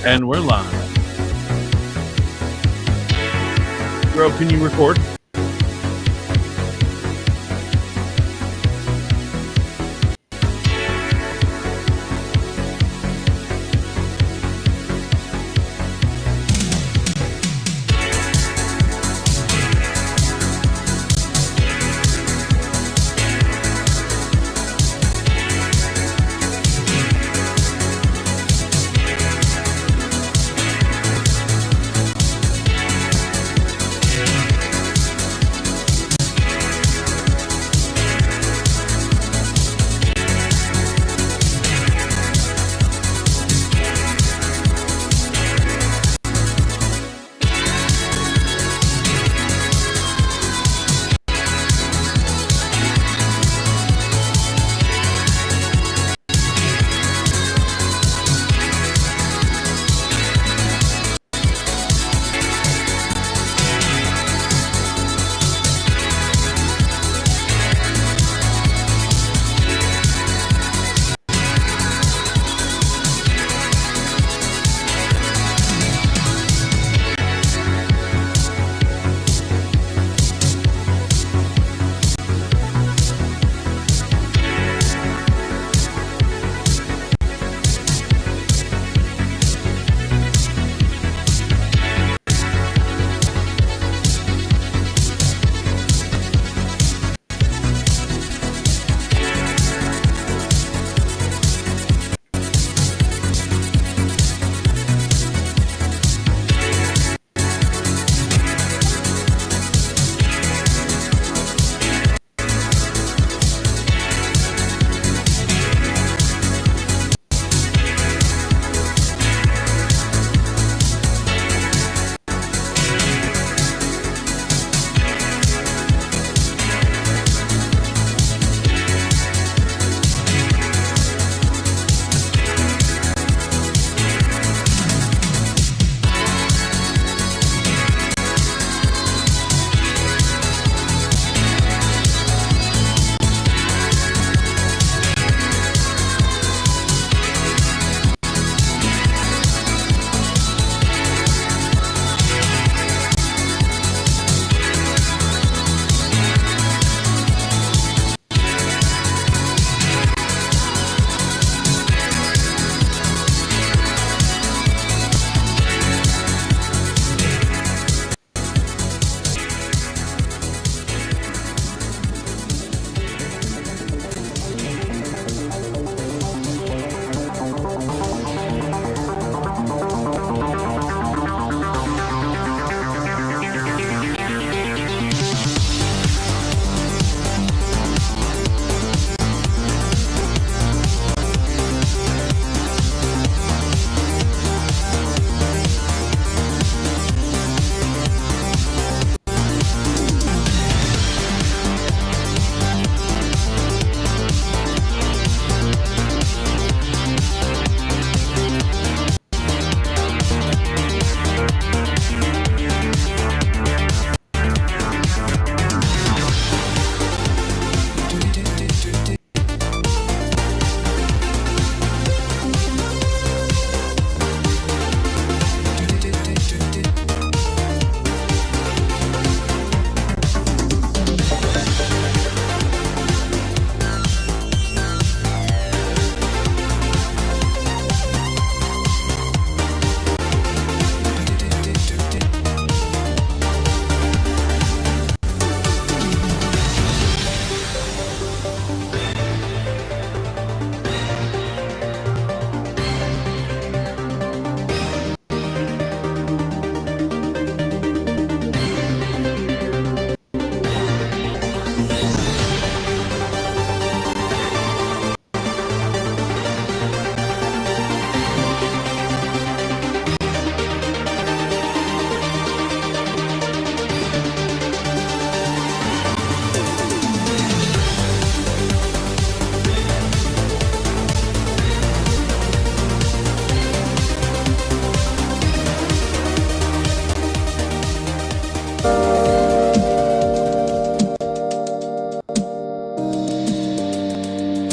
And we're live. Bro, can you record?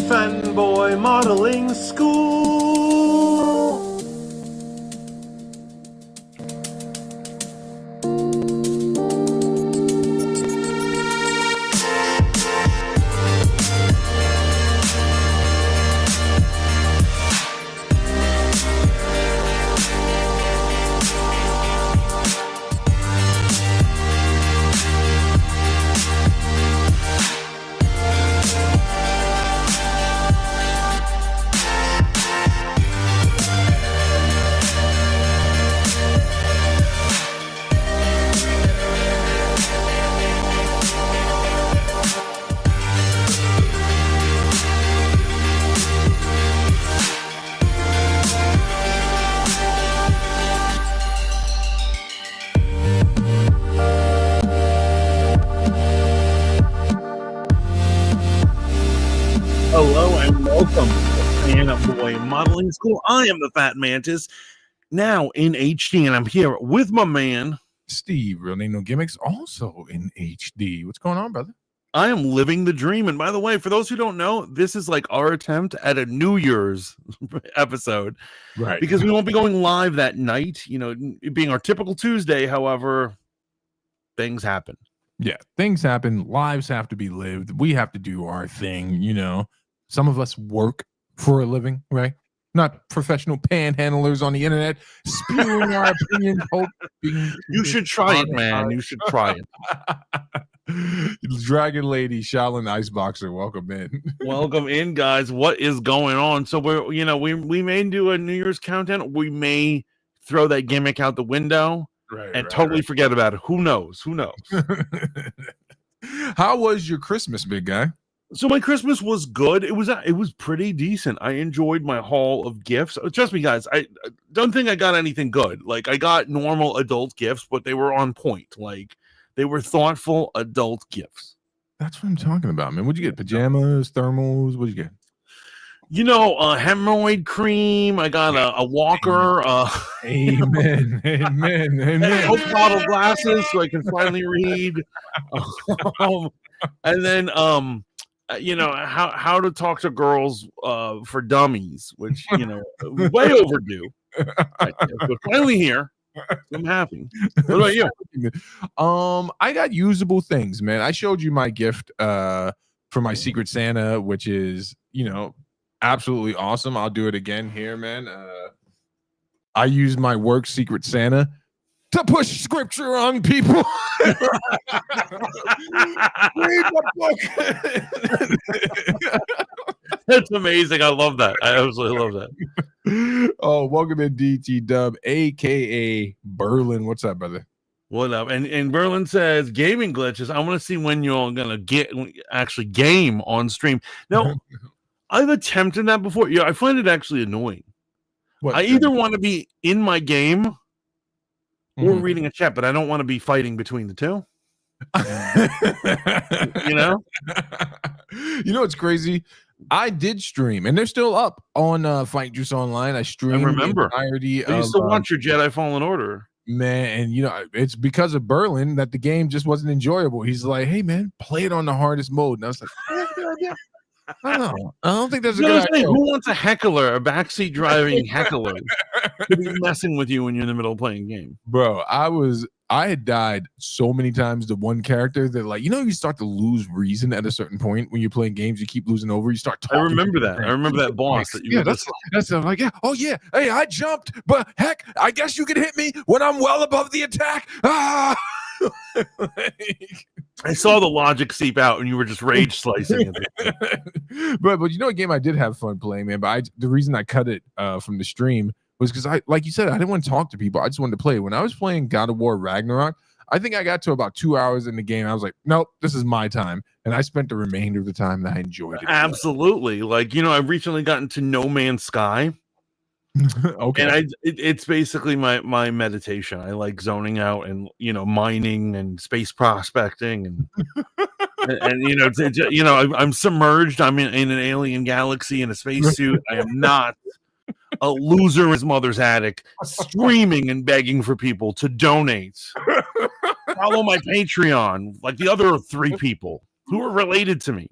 Fanboy Modeling School. hello, and welcome to Fanboy Modeling School. I am the Fat Mantis, now in HD, and I'm here with my man, Steve, real name no gimmicks, also in HD. What's going on, brother? I am living the dream. And by the way, for those who don't know, this is like our attempt at a New Year's episode, Right? Because we won't be going live that night. You know, it being our typical Tuesday. However, things happen. Yeah, things happen. Lives have to be lived. We have to do our thing. You know, some of us work for a living, right? Not professional panhandlers on the internet spewing our opinions. You should try it, man. You should try it. Dragon Lady, Shaolin Iceboxer, welcome in. Welcome in, guys. What is going on? So we may do a New Year's countdown. We may throw that gimmick out the window and totally forget about it. Who knows? How was your Christmas, big guy? So my Christmas was good. It was pretty decent. I enjoyed my haul of gifts. Trust me, guys. I don't think I got anything good. Like, I got normal adult gifts, but they were on point. Like, they were thoughtful adult gifts. That's what I'm talking about, man. What'd you get? Pajamas, thermals? What'd you get? You know, hemorrhoid cream. I got a walker. Amen. Coke bottle glasses so I can finally read. And then you know, how to talk to girls for dummies, which, you know, way overdue. But finally here. I'm happy. What about you? I got usable things, man. I showed you my gift for my Secret Santa, which is, you know, absolutely awesome. I'll do it again here, man. I use my work Secret Santa to push scripture on people. Read the book. That's amazing. I love that. I absolutely love that. Oh, welcome in DT Dub, aka Berlin. What's up, brother? What up? And Berlin says gaming glitches. I want to see when you're gonna actually game on stream. Now, I've attempted that before. Yeah, I find it actually annoying. I either want to be in my game or reading a chat, but I don't want to be fighting between the two. You know? You know what's crazy? I did stream, and they're still up on Fight Juice Online. I streamed. I remember. The entirety I used to watch your Jedi Fallen Order. Man, and you know, it's because of Berlin that the game just wasn't enjoyable. He's like, "Hey, man, play it on the hardest mode." And I was like, I don't think that's a good idea. Who wants a heckler, a backseat driving heckler, to be messing with you when you're in the middle of playing a game? Bro, I had died so many times to one character that, like, you know, you start to lose reason at a certain point when you're playing games. You keep losing over. You start talking. I remember that. I remember that boss. That's like, yeah, oh yeah, hey, I jumped, but heck, I guess you can hit me when I'm well above the attack. Ah. I saw the logic seep out, and you were just rage slicing it. But you know, a game I did have fun playing, man. But the reason I cut it from the stream was because like you said, I didn't want to talk to people. I just wanted to play. When I was playing God of War Ragnarok, I think I got to about 2 hours in the game. I was like, nope, this is my time. And I spent the remainder of the time that I enjoyed it. Absolutely. Like, you know, I've recently gotten to No Man's Sky. Okay. And it's basically my meditation. I like zoning out and, you know, mining and space prospecting and you know, I'm submerged. I'm in an alien galaxy in a spacesuit. I am not a loser in his mother's attic, screaming and begging for people to donate. Follow my Patreon, like the other 3 people who are related to me.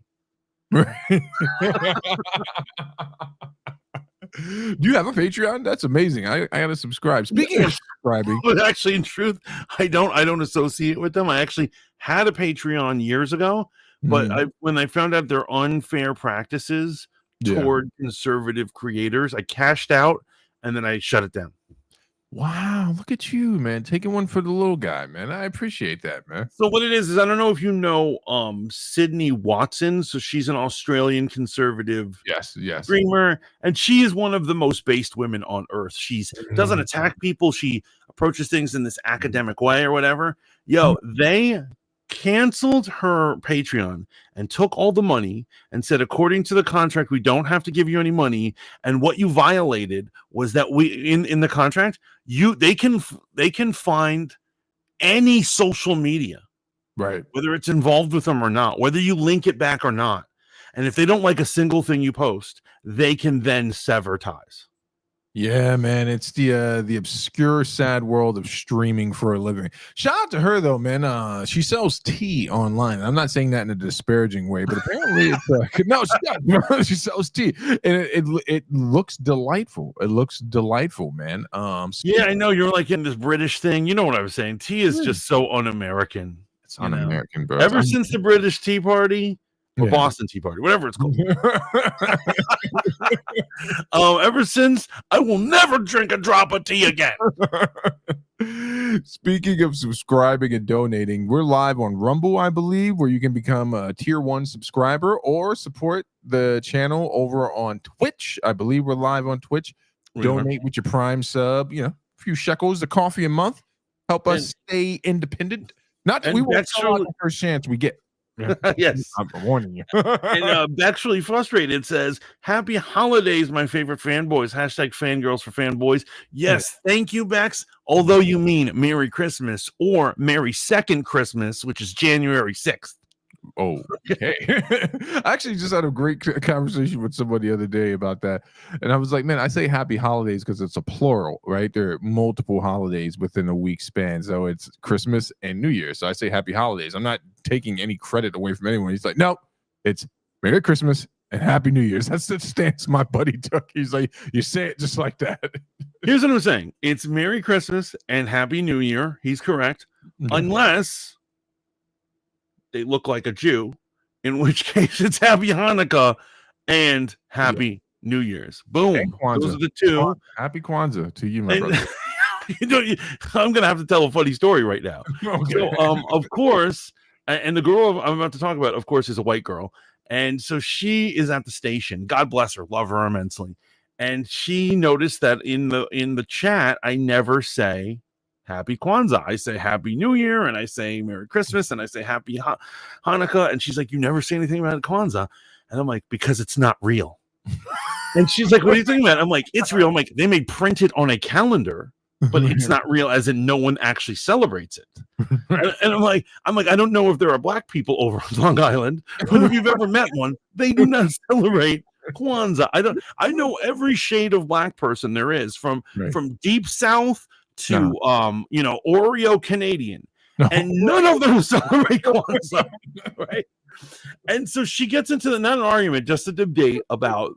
Do you have a Patreon? That's amazing. I gotta subscribe. Speaking of subscribing, but actually, in truth, I don't associate with them. I actually had a Patreon years ago, but when I found out their unfair practices toward conservative creators, I cashed out and then I shut it down. Wow, look at you, man, taking one for the little guy, man. I appreciate that, man. So what it is I don't know if you know Sydney Watson. So she's an Australian conservative streamer, and she is one of the most based women on earth. She doesn't attack people. She approaches things in this academic way or whatever. They canceled her Patreon and took all the money and said, according to the contract, we don't have to give you any money. And what you violated was that we in the contract, they can find any social media, right, whether it's involved with them or not, whether you link it back or not. And if they don't like a single thing you post, they can then sever ties. Yeah, man, it's the obscure, sad world of streaming for a living. Shout out to her though, man. She sells tea online. I'm not saying that in a disparaging way, but apparently it's no, she sells tea, and it looks delightful. It looks delightful, man. Yeah, I know you're like in this British thing. You know what I was saying? Tea is just so un-American. It's un-American, bro. Ever since the British Tea Party. Or Boston Tea Party, whatever it's called. Ever since, I will never drink a drop of tea again. Speaking of subscribing and donating, we're live on Rumble, I believe, where you can become a tier 1 subscriber or support the channel over on Twitch. I believe we're live on Twitch. Donate with your Prime sub, a few shekels, a coffee a month. Help us stay independent. We won't sell out the first chance we get. Yes, I'm warning you. And actually frustrated says, "Happy holidays, my favorite fanboys." #fangirls for fanboys. Yes, thank you, Bex. Although you mean Merry Christmas or Merry Second Christmas, which is January 6th. Oh, okay. I actually just had a great conversation with somebody the other day about that, and I was like, man, I say happy holidays because it's a plural, right? There are multiple holidays within a week span, so it's Christmas and New Year. So I say happy holidays. I'm not taking any credit away from anyone. He's like, no, it's Merry Christmas and Happy New Year's. That's the stance my buddy took. He's like, you say it just like that. Here's what I'm saying: it's Merry Christmas and Happy New Year. He's correct, unless they look like a Jew, in which case it's Happy Hanukkah and Happy New Year's. Boom. Those are the two. Happy Kwanzaa to you, my brother. I'm going to have to tell a funny story right now. Okay. So, of course, and the girl I'm about to talk about, of course, is a white girl. And so she is at the station. God bless her. Love her immensely. And she noticed that in the chat, I never say Happy Kwanzaa. I say Happy New Year, and I say Merry Christmas, and I say Happy Hanukkah. And she's like, you never say anything about Kwanzaa. And I'm like, because it's not real. And she's like, what are you thinking about? I'm like, it's real. I'm like, they may print it on a calendar, but it's not real, as in no one actually celebrates it. And I'm like, I don't know if there are black people over on Long Island, but if you've ever met one, they do not celebrate Kwanzaa. I know every shade of black person there is, from deep south to Oreo Canadian, and none of them celebrate Kwanzaa, right? And so she gets into not an argument, just a debate about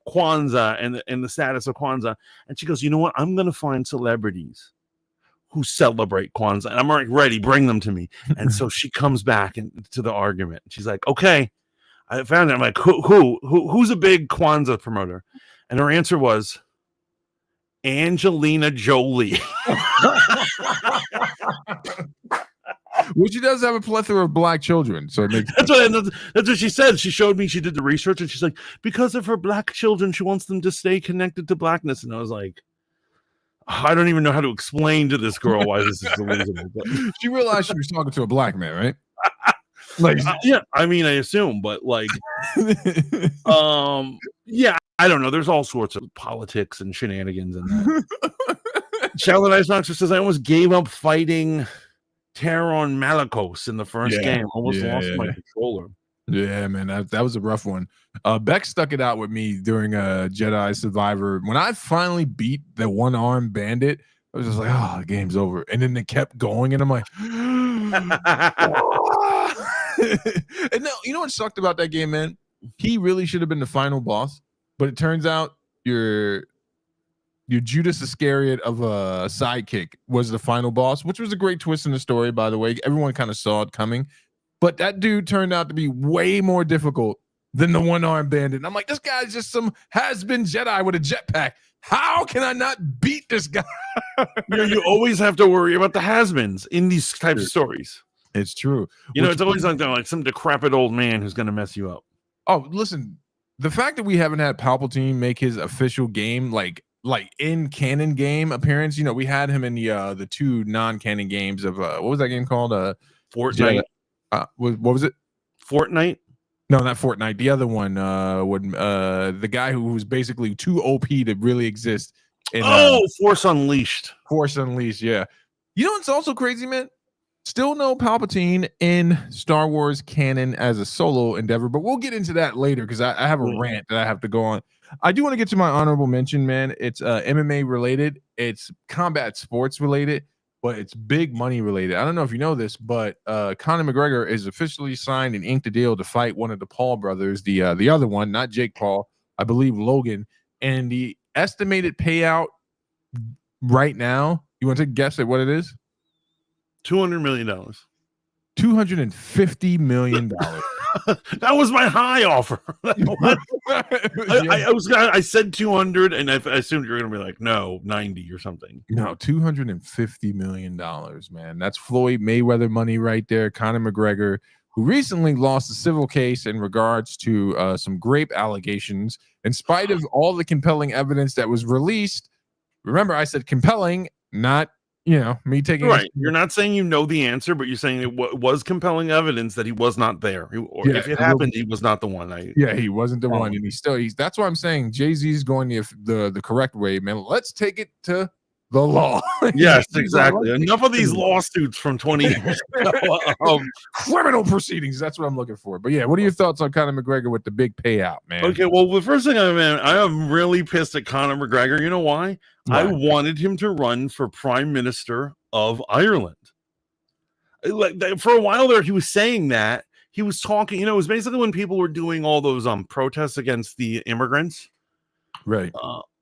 Kwanzaa and the status of Kwanzaa, and she goes, you know what? I'm going to find celebrities who celebrate Kwanzaa, and I'm like, ready, bring them to me. And so she comes back to the argument. She's like, okay, I found it. I'm like, who's a big Kwanzaa promoter? And her answer was Angelina Jolie. Well, she does have a plethora of black children, so that's what she said. She showed me. She did the research, and she's like, because of her black children, she wants them to stay connected to blackness. And I was like, I don't even know how to explain to this girl why this is delusional. But she realized she was talking to a black man, right? Yeah, I mean, I assume, but like, yeah, I don't know. There's all sorts of politics and shenanigans in that. Charlotte Ice Monster says, I almost gave up fighting Taron Malicos in the first game. Almost lost my controller. Yeah, man, that was a rough one. Beck stuck it out with me during a Jedi Survivor. When I finally beat the one-armed bandit, I was just like, oh, the game's over. And then they kept going, and I'm like, and no, you know what sucked about that game, man? He really should have been the final boss, but it turns out your Judas Iscariot of a sidekick was the final boss, which was a great twist in the story, by the way. Everyone kind of saw it coming, but that dude turned out to be way more difficult than the one-armed bandit. And I'm like, this guy's just some has-been Jedi with a jetpack. How can I not beat this guy? You always have to worry about the has-beens in these types of stories. It's true. It's always like some decrepit old man who's going to mess you up. Oh, listen, the fact that we haven't had Palpatine make his official game, like in canon game appearance, we had him in the two non-canon games of what was that game called? Fortnite. What was it? Fortnite? No, not Fortnite. The other one, when the guy who was basically too OP to really exist. Force Unleashed. Force Unleashed, yeah. You know what's also crazy, man? Still no Palpatine in Star Wars canon as a solo endeavor, but we'll get into that later because I have a rant that I have to go on. I do want to get to my honorable mention, man. It's MMA related, it's combat sports related, but it's big money related. I don't know if you know this, but Conor McGregor is officially signed and inked a deal to fight one of the Paul brothers, the other one, not Jake Paul, I believe Logan. And the estimated payout right now, you want to take a guess at what it is? $200 million. $250 million. That was my high offer. I said 200, and I assumed you were going to be like, no, 90 or something. No, $250 million, man. That's Floyd Mayweather money right there. Conor McGregor, who recently lost a civil case in regards to some rape allegations, in spite of all the compelling evidence that was released. Remember, I said compelling, not me taking right. You're not saying you know the answer, but you're saying it was compelling evidence that he was not there. If it happened, he was not the one. He wasn't the one, and he's. That's why I'm saying Jay-Z's going the correct way, man. Let's take it to the law. Yes, exactly. Enough of these lawsuits from 20 years ago. Criminal proceedings. That's what I'm looking for. But yeah, what are your thoughts on Conor McGregor with the big payout, man? Okay, well, the first thing I am really pissed at Conor McGregor. You know why? I wanted him to run for Prime Minister of Ireland. Like for a while there, he was saying that. He was talking, it was basically when people were doing all those protests against the immigrants. Right.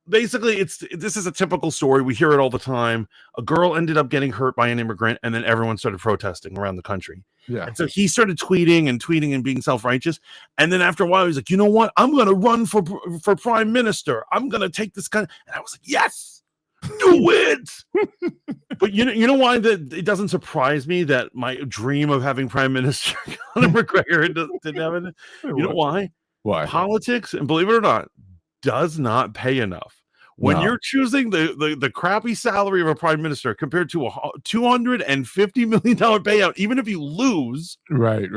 Basically, this is a typical story. We hear it all the time. A girl ended up getting hurt by an immigrant, and then everyone started protesting around the country. Yeah. And so he started tweeting and being self-righteous. And then after a while, he's like, you know what? I'm going to run for Prime Minister. I'm going to take this kind. And I was like, yes, do it. But you know why it doesn't surprise me that my dream of having Prime Minister Conor McGregor didn't have it? You know why? Why? Politics, and believe it or not, does not pay enough. When you're choosing the crappy salary of a prime minister compared to a $250 million payout, even if you lose, right?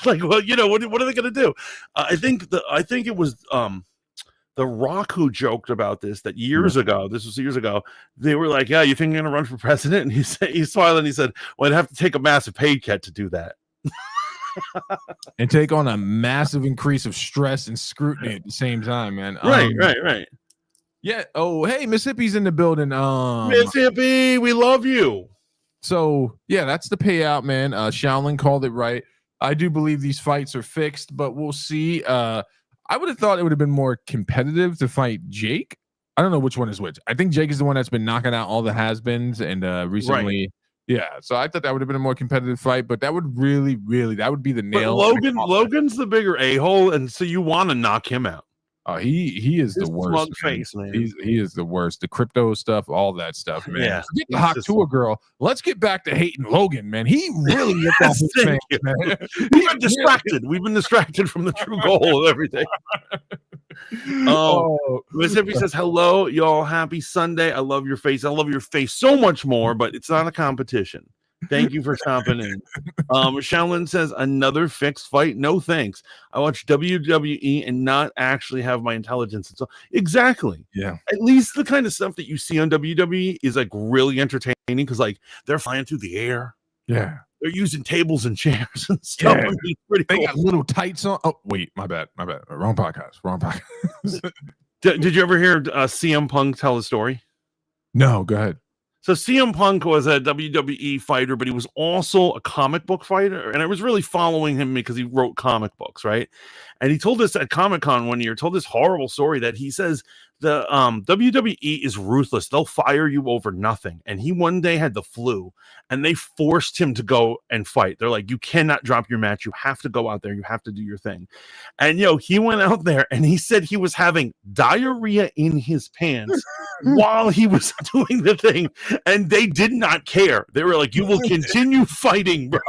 Like, well, what are they going to do? I think it was The Rock who joked about this years ago. This was years ago. They were like, "Yeah, you think you're going to run for president?" And he smiled and he said, "Well, I'd have to take a massive pay cut to do that." And take on a massive increase of stress and scrutiny at the same time, man. Right. Yeah. Oh, hey, Mississippi's in the building. Mississippi, we love you. So yeah, that's the payout, man. Shaolin called it right. I do believe these fights are fixed, but we'll see. I would have thought it would have been more competitive to fight Jake. I don't know which one is which. I think Jake is the one that's been knocking out all the has-beens, and recently. Right. Yeah, so I thought that would have been a more competitive fight, but that would really, that would be the nail. But Logan's the bigger a-hole, and so you want to knock him out. He is the worst. Smug face, man. He is the worst. The crypto stuff, all that stuff, man. Yeah. Forget the Hawk girl. Let's get back to hating Logan, man. He really ripped off his fans, man. We've been distracted. We've been distracted from the true goal of everything. Mississippi says, hello, y'all. Happy Sunday. I love your face. I love your face so much more, but it's not a competition. Thank you for stopping in. Shaolin says, another fixed fight. No thanks. I watch WWE and not actually have my intelligence. So exactly. Yeah. At least the kind of stuff that you see on WWE is like really entertaining because like they're flying through the air. Yeah. They're using tables and chairs and stuff. Yeah. They got little tights on. Oh, wait, my bad. Wrong podcast. Did you ever hear CM Punk tell a story? No, go ahead. So CM Punk was a WWE fighter, but he was also a comic book fighter. And I was really following him because he wrote comic books, right? And he told us at Comic-Con one year, told this horrible story that he says the WWE is ruthless. They'll fire you over nothing. And he one day had the flu and they forced him to go and fight. They're like, you cannot drop your match. You have to go out there. You have to do your thing. And he went out there and he said he was having diarrhea in his pants while he was doing the thing. And they did not care. They were like, you will continue fighting, bro.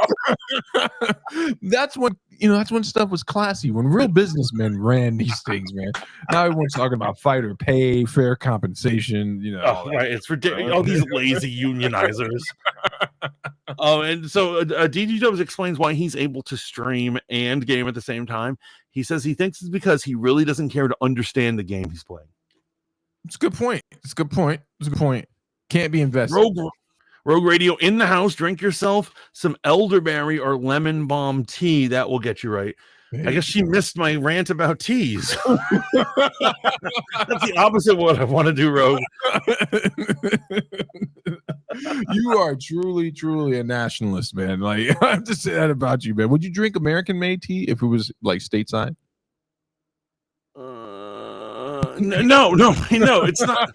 That's when stuff was classy, when real businessmen ran these things, man. Now everyone's talking about fighter pay, fair compensation, right. It's ridiculous. All these lazy unionizers. And so DG Dubs explains why he's able to stream and game at the same time. He says he thinks it's because he really doesn't care to understand the game he's playing. It's a good point. Can't be invested. Rogue Radio in the house. Drink yourself some elderberry or lemon balm tea. That will get you right. I guess she missed my rant about teas. That's the opposite of what I want to do, Rogue. You are truly, truly a nationalist, man. Like, I have to say that about you, man. Would you drink American-made tea if it was like stateside? No, it's not.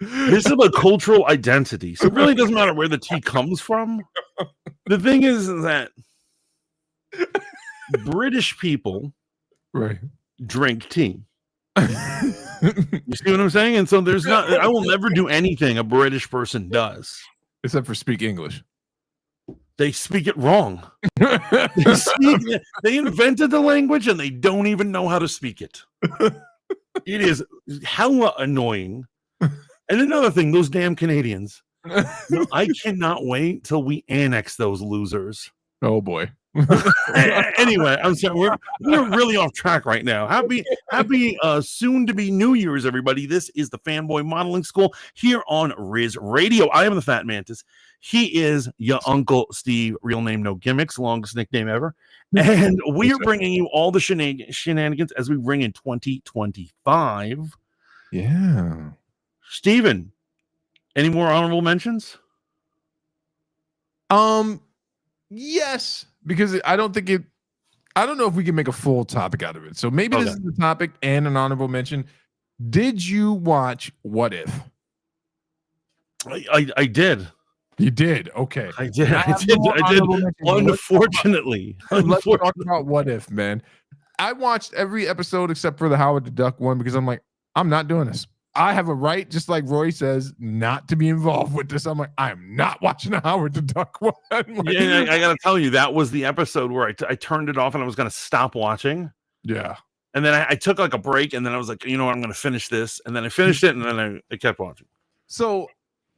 This is a cultural identity, so it really doesn't matter where the tea comes from. The thing is that British people drink tea. You see what I'm saying? And so I will never do anything a British person does. Except for speak English. They speak it wrong. They invented the language and they don't even know how to speak it. It is hella annoying. And another thing, those damn Canadians. I cannot wait till we annex those losers. Oh boy. Anyway, I'm sorry, we're really off track right now. Happy soon to be New Year's, everybody. This is the Fanboy Modeling School here on Riz Radio. I am the Fat Mantis. He is your Uncle Steve, real name, no gimmicks, longest nickname ever. And we are bringing you all the shenanigans as we bring in 2025. Yeah. Steven, any more honorable mentions? Yes, because I don't know if we can make a full topic out of it. So maybe this is the topic and an honorable mention. Did you watch What If? I did. You did? Okay. I did. Unfortunately. Let's talk about What If, man. I watched every episode except for the Howard the Duck one because I'm like, I'm not doing this. I have a right, just like Roy says, not to be involved with this. I'm like, I am not watching the Howard the Duck one. Like, yeah, I got to tell you, that was the episode where I turned it off and I was going to stop watching. Yeah. And then I took like a break and then I was like, you know what, I'm going to finish this. And then I finished it and then I kept watching. So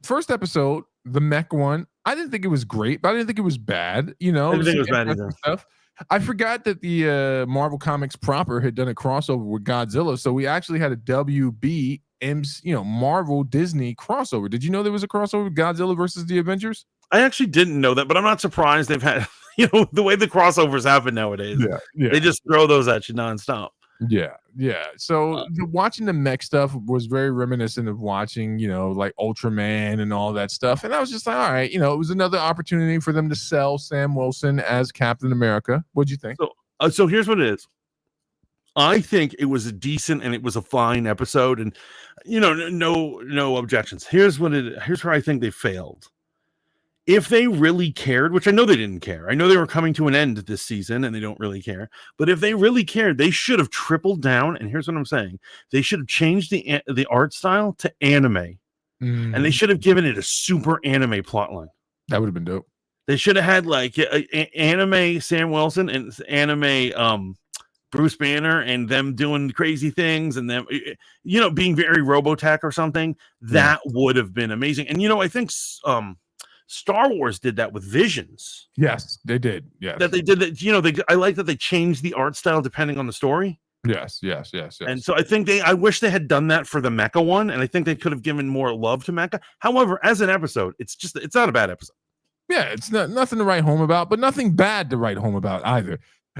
first episode, the mech one, I didn't think it was great, but I didn't think it was bad. You know, I didn't think it was bad either. Stuff. I forgot that the Marvel Comics proper had done a crossover with Godzilla. So we actually had a WB Marvel Disney crossover. Did you know there was a crossover with Godzilla versus the Avengers? I actually didn't know that, but I'm not surprised they've had, the way the crossovers happen nowadays. Yeah. They just throw those at you nonstop. Yeah. So watching the mech stuff was very reminiscent of watching, like Ultraman and all that stuff. And I was just like, all right, it was another opportunity for them to sell Sam Wilson as Captain America. What'd you think? So here's what it is. I think it was a decent and it was a fine episode, and no objections. Here's where I think they failed. If they really cared, which I know they didn't care. I know they were coming to an end this season and they don't really care. But if they really cared, they should have tripled down. And here's what I'm saying. They should have changed the art style to anime. And they should have given it a super anime plotline. That would have been dope. They should have had like anime Sam Wilson and anime Bruce Banner and them doing crazy things and them, being very Robotech or something. That would have been amazing. And, I think Star Wars did that with Visions. Yes, they did. Yes. That they did that. I like that they changed the art style depending on the story. Yes. And so I wish they had done that for the Mecha one. And I think they could have given more love to Mecha. However, as an episode, it's not a bad episode. Yeah, it's nothing to write home about, but nothing bad to write home about either.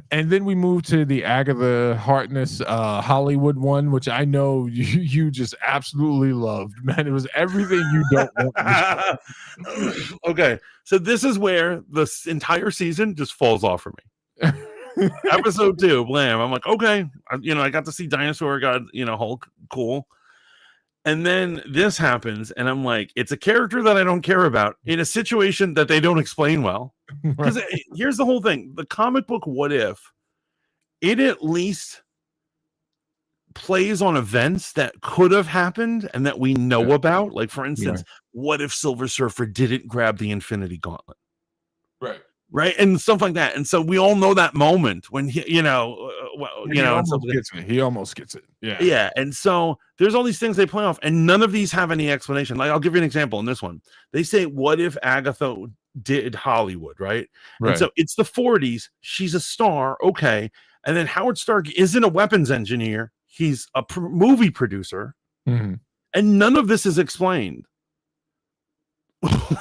And then we moved to the Agatha Harkness Hollywood one, which I know you just absolutely loved, man. It was everything you don't want. Okay, so this is where the entire season just falls off for me. Episode 2, blam. I'm like, okay, I got to see Dinosaur God, Hulk, cool. And then this happens, and I'm like, it's a character that I don't care about in a situation that they don't explain well. Because here's the whole thing. The comic book What If, it at least plays on events that could have happened and that we know about. Like, for instance, what if Silver Surfer didn't grab the Infinity Gauntlet? Right, and stuff like that. And so we all know that moment when he almost gets it. Yeah. And so there's all these things they play off, and none of these have any explanation. Like, I'll give you an example in this one. They say, what if Agatha did Hollywood, right? And so it's the 40s. She's a star, okay. And then Howard Stark isn't a weapons engineer. He's a movie producer. Mm-hmm. And none of this is explained.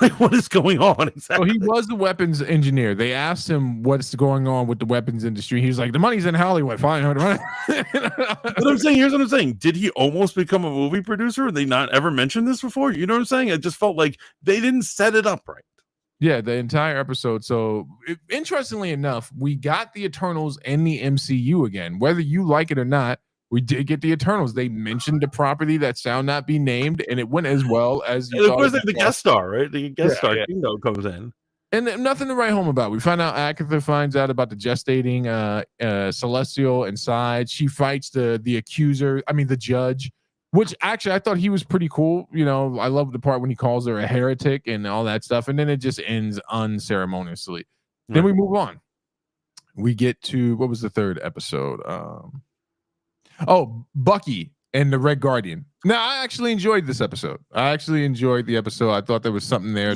Like, what is going on exactly? So he was the weapons engineer. They asked him what's going on with the weapons industry. He was like, the money's in Hollywood. Fine. But I'm saying, here's what I'm saying. Did he almost become a movie producer? Did they not ever mention this before? You know what I'm saying? It just felt like they didn't set it up right. Yeah, the entire episode. So interestingly enough, we got the Eternals in the MCU again. Whether you like it or not, we did get the Eternals. They mentioned the property that shall not be named, and it went as well as you. And of course, the guest star, right? The guest star Kingo comes in, and nothing to write home about. We find out Agatha finds out about the gestating Celestial inside. She fights the accuser. I mean, the judge. Which actually I thought he was pretty cool. You know, I love the part when he calls her a heretic and all that stuff, and then it just ends unceremoniously. Right. Then we move on. We get to what was the third episode? Bucky and the Red Guardian. Now, I actually enjoyed this episode. I thought there was something there.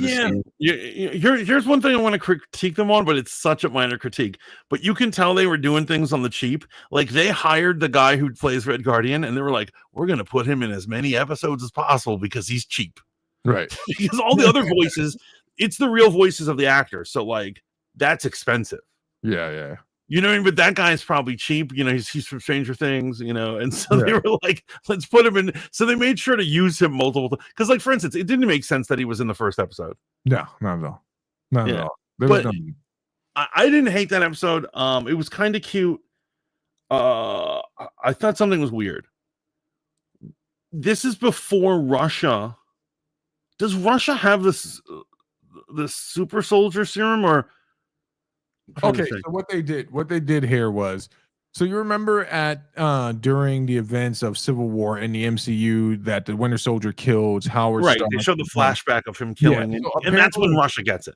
Here's one thing I want to critique them on, but it's such a minor critique. But you can tell they were doing things on the cheap. Like, they hired the guy who plays Red Guardian, and they were like, we're going to put him in as many episodes as possible because he's cheap. Right. Because all the other voices, it's the real voices of the actors. So, like, that's expensive. Yeah. You know what I mean? But that guy's probably cheap. You know, he's from Stranger Things, you know, and so they were like, let's put him in. So they made sure to use him multiple times. Because, like, for instance, it didn't make sense that he was in the first episode. No, not at all. Not at all. But I didn't hate that episode. It was kind of cute. I thought something was weird. This is before Russia. Does Russia have this super soldier serum or? Okay, so what they did here was, so you remember at during the events of Civil War in the MCU that the Winter Soldier killed Howard Right, Stark. They showed the flashback of him killing, and that's when Russia gets it.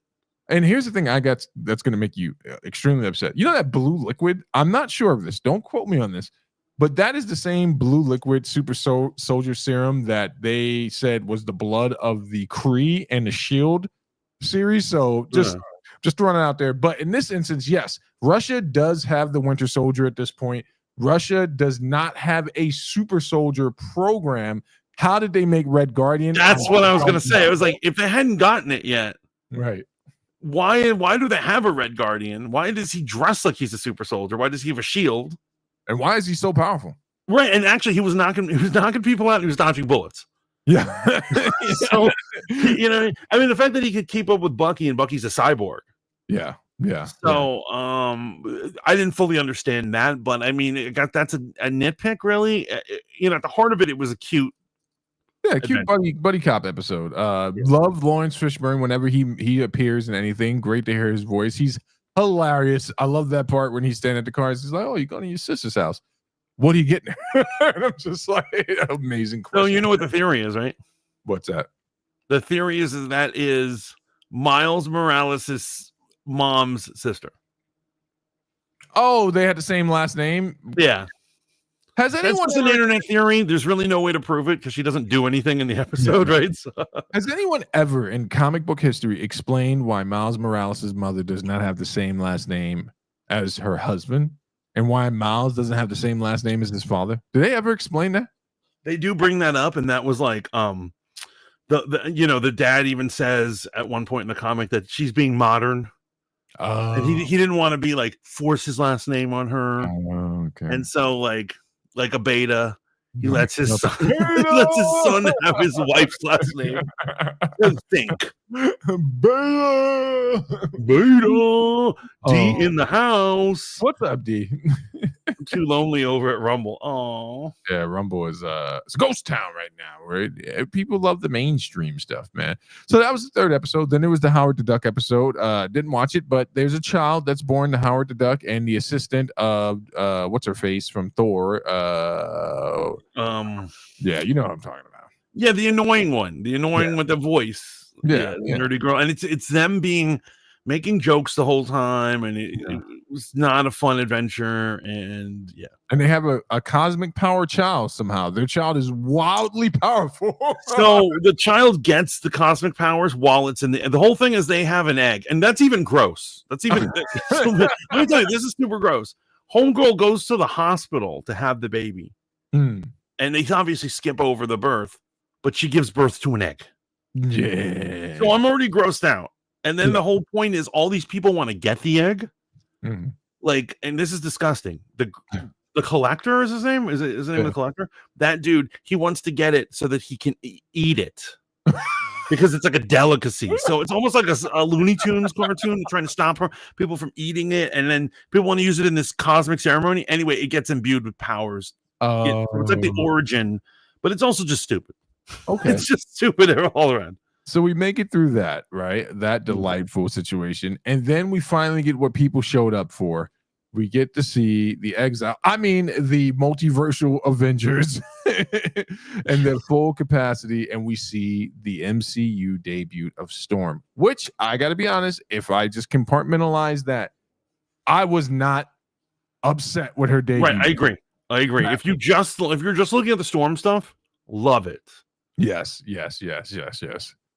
And here's the thing I got that's going to make you extremely upset. You know that blue liquid? I'm not sure of this. Don't quote me on this. But that is the same blue liquid super soldier serum that they said was the blood of the Kree and the Shield series. So just throwing it out there. But in this instance, yes, Russia does have the Winter Soldier at this point. Russia does not have a super soldier program. How did they make Red Guardian? That's what I was going to say. I was like, if they hadn't gotten it yet, right? Why do they have a Red Guardian? Why does he dress like he's a super soldier? Why does he have a shield? And why is he so powerful? Right, and actually, he was knocking people out. And he was dodging bullets. Yeah. So, you know, I mean, the fact that he could keep up with Bucky and Bucky's a cyborg. Yeah. So, I didn't fully understand that, but I mean, that's a nitpick, really. You know, at the heart of it, it was a cute. Yeah, cute buddy cop episode. Love Lawrence Fishburne whenever he appears in anything. Great to hear his voice. He's hilarious. I love that part when he's standing at the cars. He's like, "Oh, you're going to your sister's house. What are you getting?" And I'm just like, amazing question. So you know what the theory is, right? What's that? The theory is that is Miles Morales' mom's sister. Oh, they had the same last name? Yeah. Has anyone That's an internet theory? There's really no way to prove it because she doesn't do anything in the episode, right? So. Has anyone ever in comic book history explained why Miles Morales' mother does not have the same last name as her husband? And why Miles doesn't have the same last name as his father? Did they ever explain that? They do bring that up, and that was like the dad even says at one point in the comic that she's being modern. And he didn't want to be like force his last name on her. Okay. And so like a beta, he lets his son have his wife's last name. Think. Beta D in the house. What's up, D? I'm too lonely over at Rumble. Oh, yeah, Rumble is it's a ghost town right now, right? Yeah, people love the mainstream stuff, man. So that was the third episode. Then there was the Howard the Duck episode. Didn't watch it, but there's a child that's born to Howard the Duck and the assistant of what's her face from Thor. Yeah, you know what I'm talking about. Yeah, the annoying one, with the voice. Yeah, nerdy girl, and it's them making jokes the whole time, and it was not a fun adventure. And and they have a cosmic power child somehow. Their child is wildly powerful. So the child gets the cosmic powers while it's in the whole thing is they have an egg, and that's even gross. That's even let me tell you, this is super gross. Homegirl goes to the hospital to have the baby, and they obviously skip over the birth, but she gives birth to an egg. Yeah. So I'm already grossed out. And then the whole point is all these people want to get the egg. Mm-hmm. Like, and this is disgusting. The collector is his name. Is his name the collector? That dude, he wants to get it so that he can eat it. Because it's like a delicacy. So it's almost like a Looney Tunes cartoon trying to stop people from eating it. And then people want to use it in this cosmic ceremony. Anyway, it gets imbued with powers. So it's like the origin, but it's also just stupid. Okay. It's just stupid all around. So we make it through that, right? That delightful situation. And then we finally get what people showed up for. We get to see the the multiversal Avengers and their full capacity. And we see the MCU debut of Storm, which I got to be honest, if I just compartmentalize that, I was not upset with her debut. Right. I agree. If you're just looking at the Storm stuff, love it. Yes.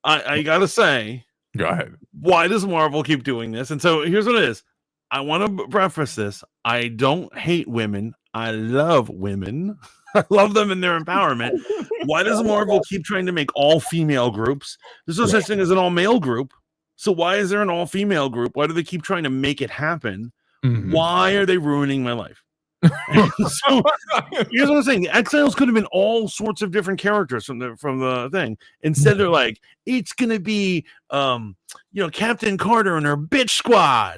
I gotta say, go ahead. Why does Marvel keep doing this? And so here's what it is. I want to preface this. I don't hate women. I love women. I love them and their empowerment. Why does Marvel keep trying to make all female groups? There's no such thing as an all male group. So why is there an all female group? Why do they keep trying to make it happen? Mm-hmm. Why are they ruining my life? So here's what I'm saying: the Exiles could have been all sorts of different characters from the thing. Instead, they're like, it's gonna be Captain Carter and her bitch squad.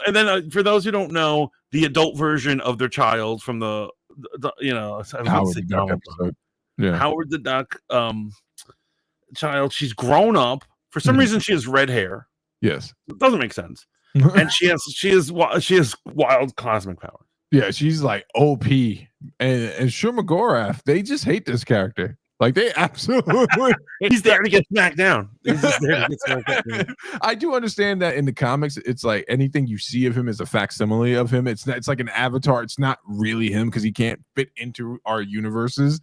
And then for those who don't know, the adult version of their child from the Howard the Duck child. She's grown up. For some reason, she has red hair. Yes, it doesn't make sense. And she has wild cosmic power. Yeah, she's like OP. And Shuma Gorath, they just hate this character. Like they absolutely he's there to get smacked down. I do understand that in the comics, it's like anything you see of him is a facsimile of him. It's like an avatar. It's not really him because he can't fit into our universes.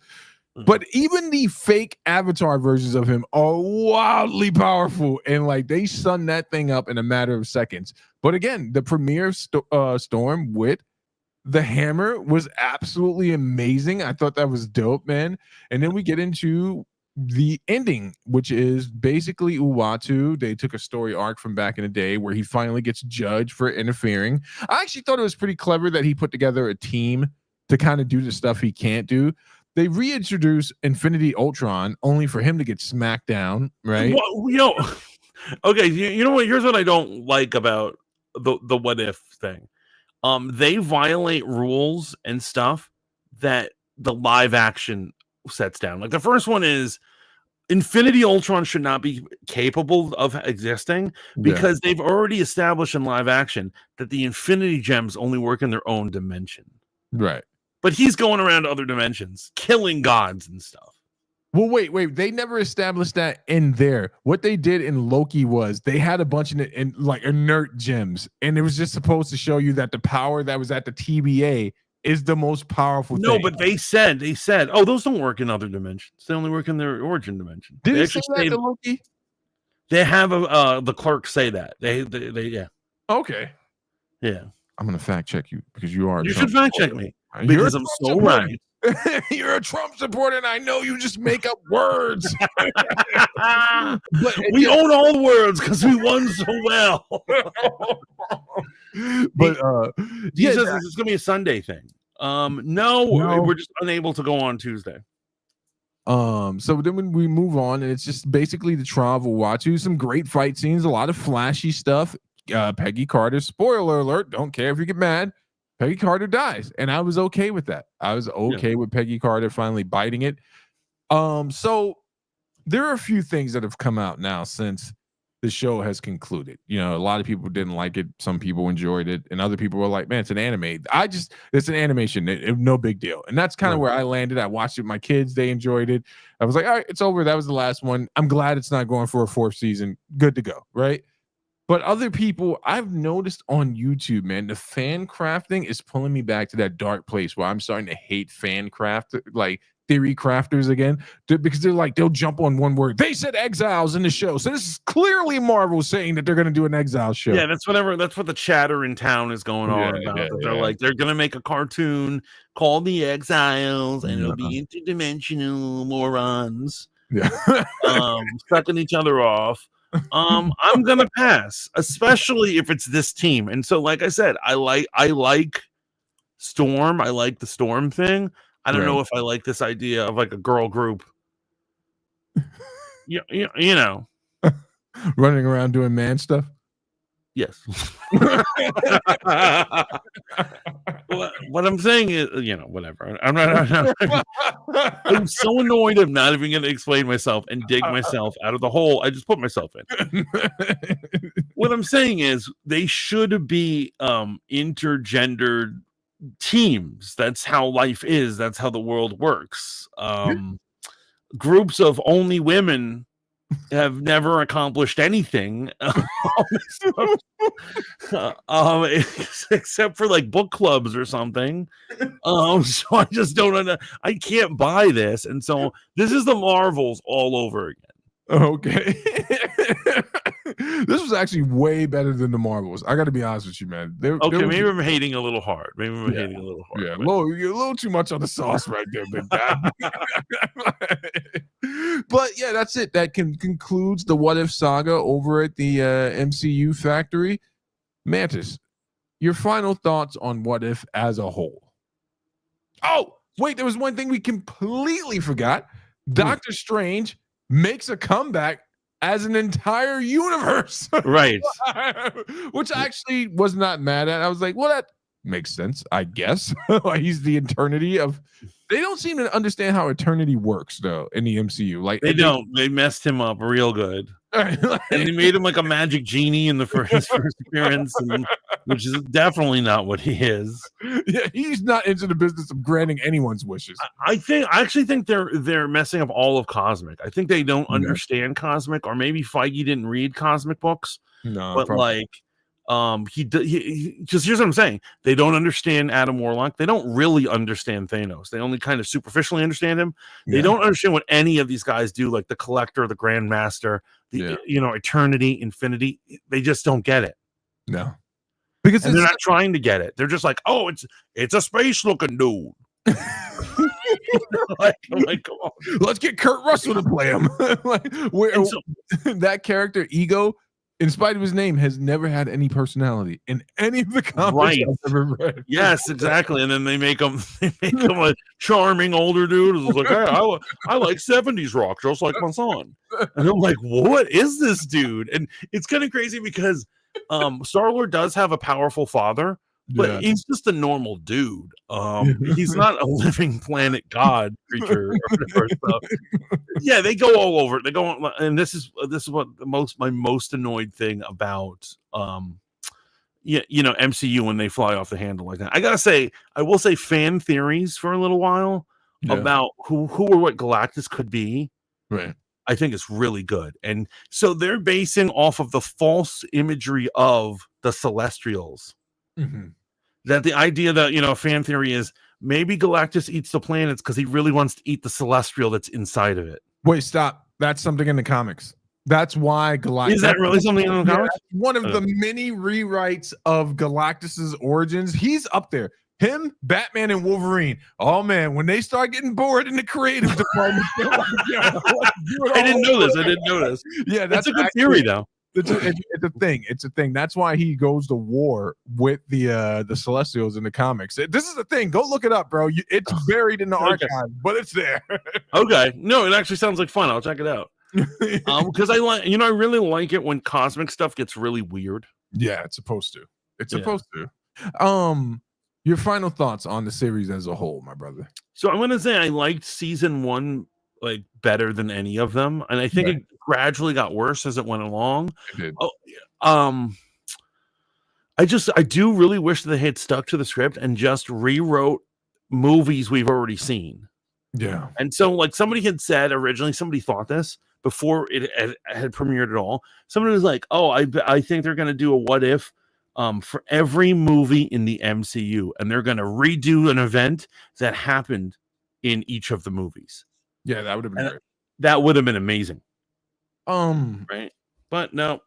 But even the fake avatar versions of him are wildly powerful, and like they sun that thing up in a matter of seconds. But again, the premiere of Storm with the hammer was absolutely amazing. I thought that was dope, man. And then we get into the ending, which is basically Uatu. They took a story arc from back in the day where he finally gets judged for interfering. I actually thought it was pretty clever that he put together a team to kind of do the stuff he can't do. They reintroduce Infinity Ultron only for him to get smacked down, right? Well, okay, you know what? Here's what I don't like about the what if thing. They violate rules and stuff that the live action sets down. Like the first one is Infinity Ultron should not be capable of existing because they've already established in live action that the Infinity Gems only work in their own dimension. Right. But he's going around other dimensions, killing gods and stuff. Well, wait. They never established that in there. What they did in Loki was they had a bunch of like inert gems, and it was just supposed to show you that the power that was at the TBA is the most powerful thing. No, but they said, oh, those don't work in other dimensions. They only work in their origin dimension. Did they say that to Loki? They have the clerk say that. They yeah. Okay. Yeah. I'm gonna fact check you because you are. You should fact check me because I'm so right. You're a Trump supporter, and I know you just make up words. But we own all the words because we won so well. But he says it's gonna be a Sunday thing. No, we're just unable to go on Tuesday. So then when we move on, and it's just basically the trial of Uatu, some great fight scenes, a lot of flashy stuff. Peggy Carter, spoiler alert, don't care if you get mad, Peggy Carter dies, and I was okay with that. I was okay with Peggy Carter finally biting it. So there are a few things that have come out now since the show has concluded. A lot of people didn't like it, some people enjoyed it, and other people were like, man, it's an anime. It's an animation, no big deal. And that's kind of where I landed. I watched it with my kids, they enjoyed it. I was like, all right, it's over. That was the last one. I'm glad it's not going for a 4th season. Good to go, right? But other people, I've noticed on YouTube, man, the fan crafting is pulling me back to that dark place where I'm starting to hate fan craft. Like theory crafters again, because they'll jump on one word. They said exiles in the show, so this is clearly Marvel saying that they're going to do an exile show. Yeah, that's what the chatter in town is going on about. That they're like, they're going to make a cartoon called The Exiles, and it'll be interdimensional morons, sucking each other off. I'm gonna pass, especially if it's this team. And so, like I said, I like Storm. I like the Storm thing. I don't know if I like this idea of like a girl group. You know, running around doing man stuff. Yes. What I'm saying is, whatever. I'm so annoyed. I'm not even going to explain myself and dig myself out of the hole I just put myself in. What I'm saying is, they should be intergendered teams. That's how life is. That's how the world works. Groups of only women have never accomplished anything except for like book clubs or something. So I just don't I can't buy this, and so this is the Marvels all over again. Okay. This was actually way better than the Marvels. I got to be honest with you, man. Maybe I'm hating a little hard. Yeah, you're a little too much on the sauce right there, big guy. But yeah, that's it. That concludes the What If saga over at the MCU factory. Mantis, your final thoughts on What If as a whole? Oh, wait, there was one thing we completely forgot. Doctor Strange makes a comeback as an entire universe. Right. Which I actually was not mad at. I was like, well, that makes sense, I guess. He's the eternity of... They don't seem to understand how eternity works, though, in the MCU. Like They messed him up real good. And they made him like a magic genie in the first appearance, which is definitely not what he is. Yeah, he's not into the business of granting anyone's wishes. I actually think they're messing up all of Cosmic. I think they don't understand Cosmic, or maybe Feige didn't read Cosmic books. No, but probably. he just, here's what I'm saying. They don't understand Adam Warlock. They don't really understand Thanos. They only kind of superficially understand him. They don't understand what any of these guys do, like the Collector, the Grandmaster, the Eternity, Infinity. They just don't get it. No, because they're not trying to get it. They're just like, oh, it's a space looking dude. Like, come on. Let's get Kurt Russell to play him. That character Ego, in spite of his name, has never had any personality in any of the comics I've ever read. Yes, exactly. And then they make him a charming older dude who's like, hey, I like 70s rock, just like my son. And I'm like, what is this dude? And it's kind of crazy because Star-Lord does have a powerful father, but he's just a normal dude. He's not a living planet god creature or whatever. So, yeah, they go all over it. They go on, and this is what my most annoyed thing about MCU when they fly off the handle like that. I gotta say, I will say fan theories for a little while about who or what Galactus could be. Right. I think it's really good. And so they're basing off of the false imagery of the Celestials. Mm-hmm. That the idea that, fan theory is maybe Galactus eats the planets because he really wants to eat the Celestial that's inside of it. Wait, stop. That's something in the comics. That's why Galactus... Is that really something in the comics? One of the many rewrites of Galactus's origins. He's up there. Him, Batman, and Wolverine. Oh, man, when they start getting bored in the creative department... I didn't know this. Yeah, that's a good theory, though. It's a thing. It's a thing. That's why he goes to war with the Celestials in the comics. This is a thing. Go look it up, bro. It's buried in the archive, but it's there. Okay. No, it actually sounds like fun. I'll check it out. Because I really like it when cosmic stuff gets really weird. Yeah, it's supposed to. Supposed to. Your final thoughts on the series as a whole, my brother. So I'm gonna say I liked season 1 like better than any of them, and I think it gradually got worse as it went along. It did. I do really wish that they had stuck to the script and just rewrote movies we've already seen. Yeah. And so, like, somebody had said originally, somebody thought this before it had premiered at all. Somebody was like, oh, I think they're going to do a what if for every movie in the MCU, and they're going to redo an event that happened in each of the movies. Yeah, that would have been great. That would have been amazing. Right. But no,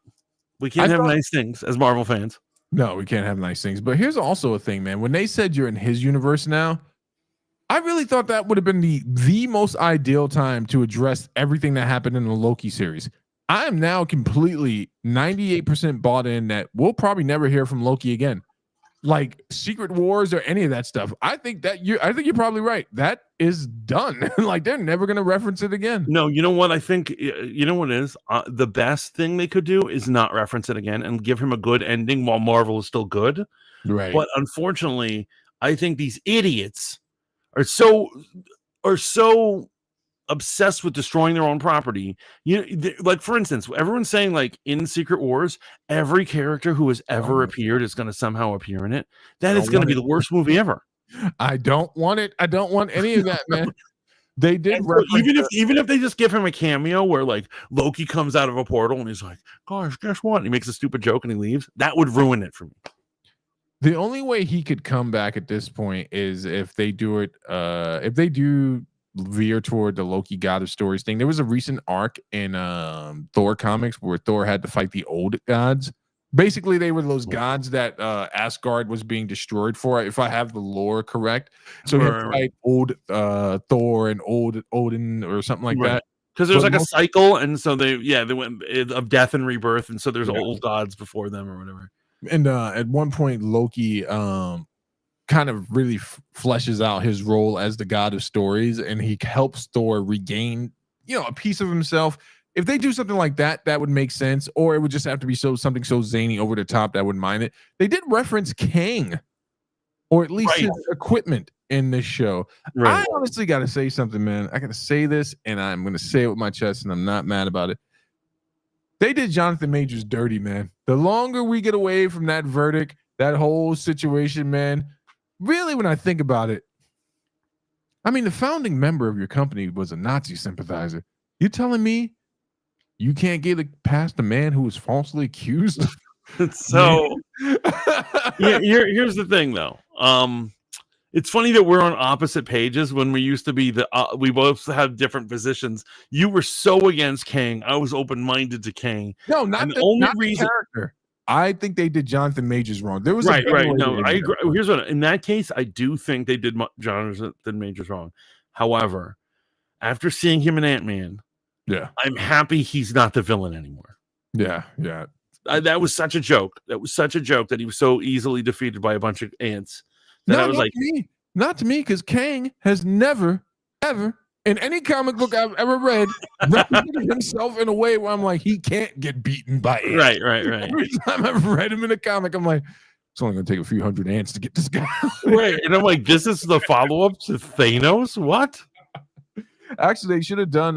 we can't have nice things as Marvel fans. No, we can't have nice things. But here's also a thing, man. When they said you're in his universe now, I really thought that would have been the most ideal time to address everything that happened in the Loki series. I am now completely 98% bought in that we'll probably never hear from Loki again. Like Secret Wars or any of that stuff. I think you're probably right. That is done. Like they're never going to reference it again. No, you know what? I think you know what it is. The best thing they could do is not reference it again and give him a good ending while Marvel is still good. Right. But unfortunately, I think these idiots are so obsessed with destroying their own property. Like for instance, everyone's saying like in Secret Wars, every character who has ever appeared is going to somehow appear in it. That is going to be the worst movie ever. I don't want it. I don't want any of that, man. They did so even if they just give him a cameo where like Loki comes out of a portal and he's like, "Gosh, guess what?" And he makes a stupid joke and he leaves. That would ruin it for me. The only way he could come back at this point is if they do it. If they do veer toward the Loki God of Stories thing. There was a recent arc in Thor comics where Thor had to fight the old gods. Basically, they were those gods that Asgard was being destroyed for, if I have the lore correct. So he had to fight old Thor and old Odin or something like that. Because there's like a cycle, and so they went of death and rebirth, and so there's old gods before them or whatever. And at one point, Loki kind of really fleshes out his role as the God of Stories, and he helps Thor regain, a piece of himself. If they do something like that, that would make sense, or it would just have to be something so zany over the top that I wouldn't mind it. They did reference Kang, or at least his equipment in this show. I honestly got to say something, man. I got to say this, and I'm going to say it with my chest, and I'm not mad about it. They did Jonathan Majors dirty, man. The longer we get away from that verdict, that whole situation, man, really, when I think about it, I mean, the founding member of your company was a Nazi sympathizer. You telling me you can't get past a man who was falsely accused? So, here's the thing, though. It's funny that we're on opposite pages when we used to be we both have different positions. You were so against Kang. I was open-minded to Kang. No, not the character. I think they did Jonathan Majors wrong. There was right. No, I agree. Here's what. In that case, I do think they did Jonathan Majors wrong. However, after seeing him in Ant-Man, I'm happy he's not the villain anymore. Yeah. That was such a joke. That he was so easily defeated by a bunch of ants. That I was like, not to me, because Kang has never, ever, in any comic book I've ever read, represented himself in a way where I'm like, he can't get beaten by ants. Right. Every time I've read him in a comic, I'm like, it's only going to take a few hundred ants to get this guy. Right. And I'm like, this is the follow-up to Thanos? What? Actually, they should have done,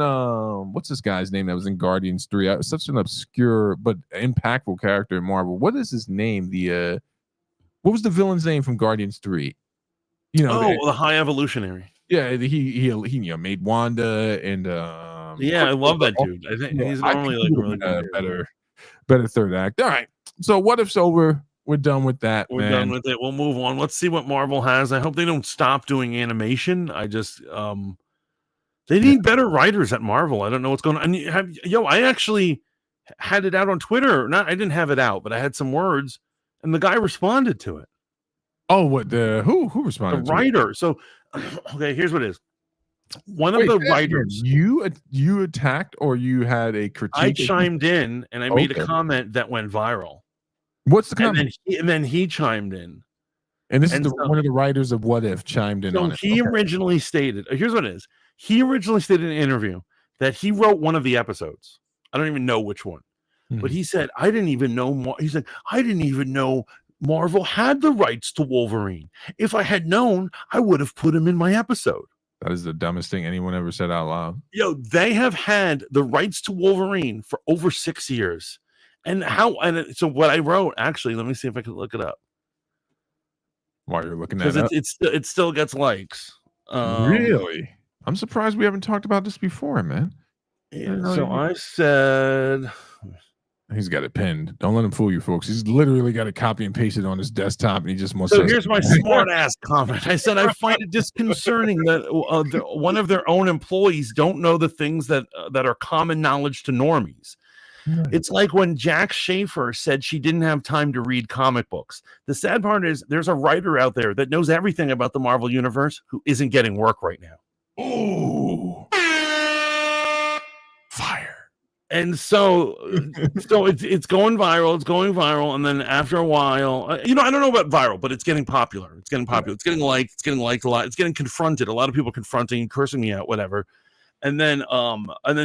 what's this guy's name that was in Guardians 3? Such an obscure but impactful character in Marvel. What is his name? What was the villain's name from Guardians 3? The High Evolutionary. Yeah, he made Wanda and I love that dude. I think he's normally like really better third act. All right. So what if's over? We're done with that. We're done with it. We'll move on. Let's see what Marvel has. I hope they don't stop doing animation. I just they need better writers at Marvel. I don't know what's going on. I actually had it out on Twitter. I didn't have it out, but I had some words, and the guy responded to it. Oh, what who responded? The writer. So, okay, here's what it is. One of the writers. You attacked, or you had a critique? I chimed in and I made a comment that went viral. What's the comment? And then he chimed in. And this is one of the writers of What If chimed in on it. He originally stated, here's what it is. He originally stated in an interview that he wrote one of the episodes. I don't even know which one. But he said, I didn't even know. He said, I didn't even know Marvel had the rights to Wolverine. If I had known, I would have put him in my episode. That is the dumbest thing anyone ever said out loud. They have had the rights to Wolverine for over 6 years. And so what I wrote, actually, let me see if I can look it up. While you're looking at it, it still gets likes. Really? I'm surprised we haven't talked about this before, man. Yeah, so I said, He's got it pinned. Don't let him fool you, folks. He's literally got it copy and pasted on his desktop, and he just wants. So here's my smart ass comment. I said I find it disconcerting that one of their own employees don't know the things that are common knowledge to normies. It's like when Jack Schaefer said she didn't have time to read comic books. The sad part is there's a writer out there that knows everything about the Marvel Universe who isn't getting work right now. Ooh. Fire. And so it's going viral, and then after a while, I don't know about viral, but it's getting popular. It's getting liked a lot. It's getting confronted. A lot of people confronting, cursing me out, whatever. And then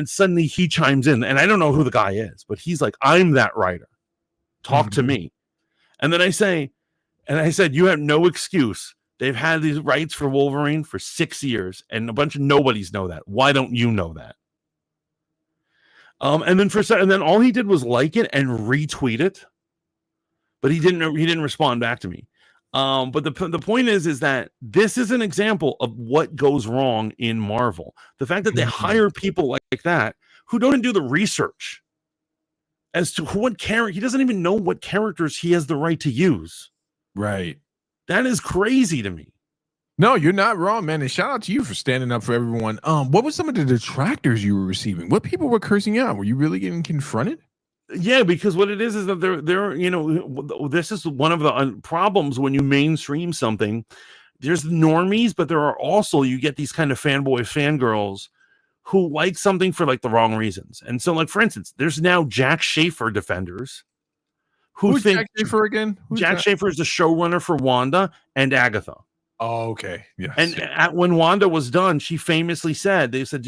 suddenly he chimes in, and I don't know who the guy is, but he's like, "I'm that writer. Talk to me." And then I said, "You have no excuse. They've had these rights for Wolverine for 6 years, and a bunch of nobodies know that. Why don't you know that?" And then all he did was like it and retweet it, but he didn't respond back to me. But the point is that this is an example of what goes wrong in Marvel. The fact that they hire people like that who don't do the research as to what character, he doesn't even know what characters he has the right to use. Right. That is crazy to me. No, you're not wrong, man. And shout out to you for standing up for everyone. What was some of the detractors you were receiving? What people were cursing out? Were you really getting confronted? Yeah, because what it is that they're this is one of the problems when you mainstream something. There's normies, but there are also, you get these kind of fanboy fangirls who like something for like the wrong reasons. And so, like, for instance, there's now Jack Schaefer defenders who's Jack Schaefer again? Jack Schaefer is the showrunner for Wanda and Agatha. Oh, okay. Yeah. And when Wanda was done, she famously said, "They said,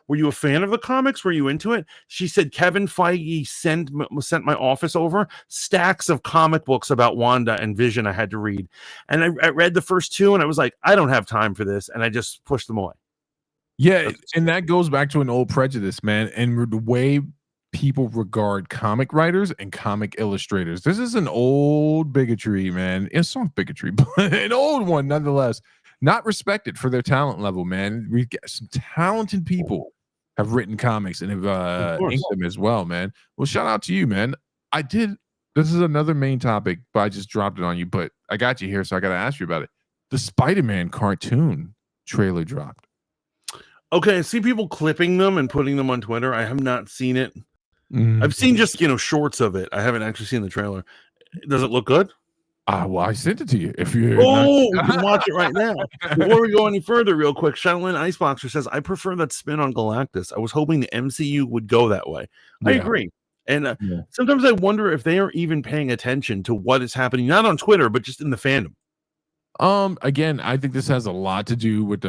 were you a fan of the comics? Were you into it?" She said, "Kevin Feige sent my office over stacks of comic books about Wanda and Vision I had to read, and I read the first two, and I was like, I don't have time for this, and I just pushed them away." Yeah, and that goes back to an old prejudice, man, and the way people regard comic writers and comic illustrators. This is an old bigotry, man. It's soft bigotry, but an old one nonetheless. Not respected for their talent level, man. We get some talented people have written comics and have inked them as well, man. Well, shout out to you, man. This is another main topic, but I just dropped it on you. But I got you here, so I got to ask you about it. The Spider-Man cartoon trailer dropped. Okay, I see people clipping them and putting them on Twitter. I have not seen it. I've seen just shorts of it. I haven't actually seen the trailer. Does it look good? Well, I sent it to you. If you we can watch it right now. Before we go any further, real quick, Shaolin Iceboxer says, "I prefer that spin on Galactus. I was hoping the MCU would go that way." I agree. And sometimes I wonder if they are even paying attention to what is happening, not on Twitter, but just in the fandom. Again, I think this has a lot to do with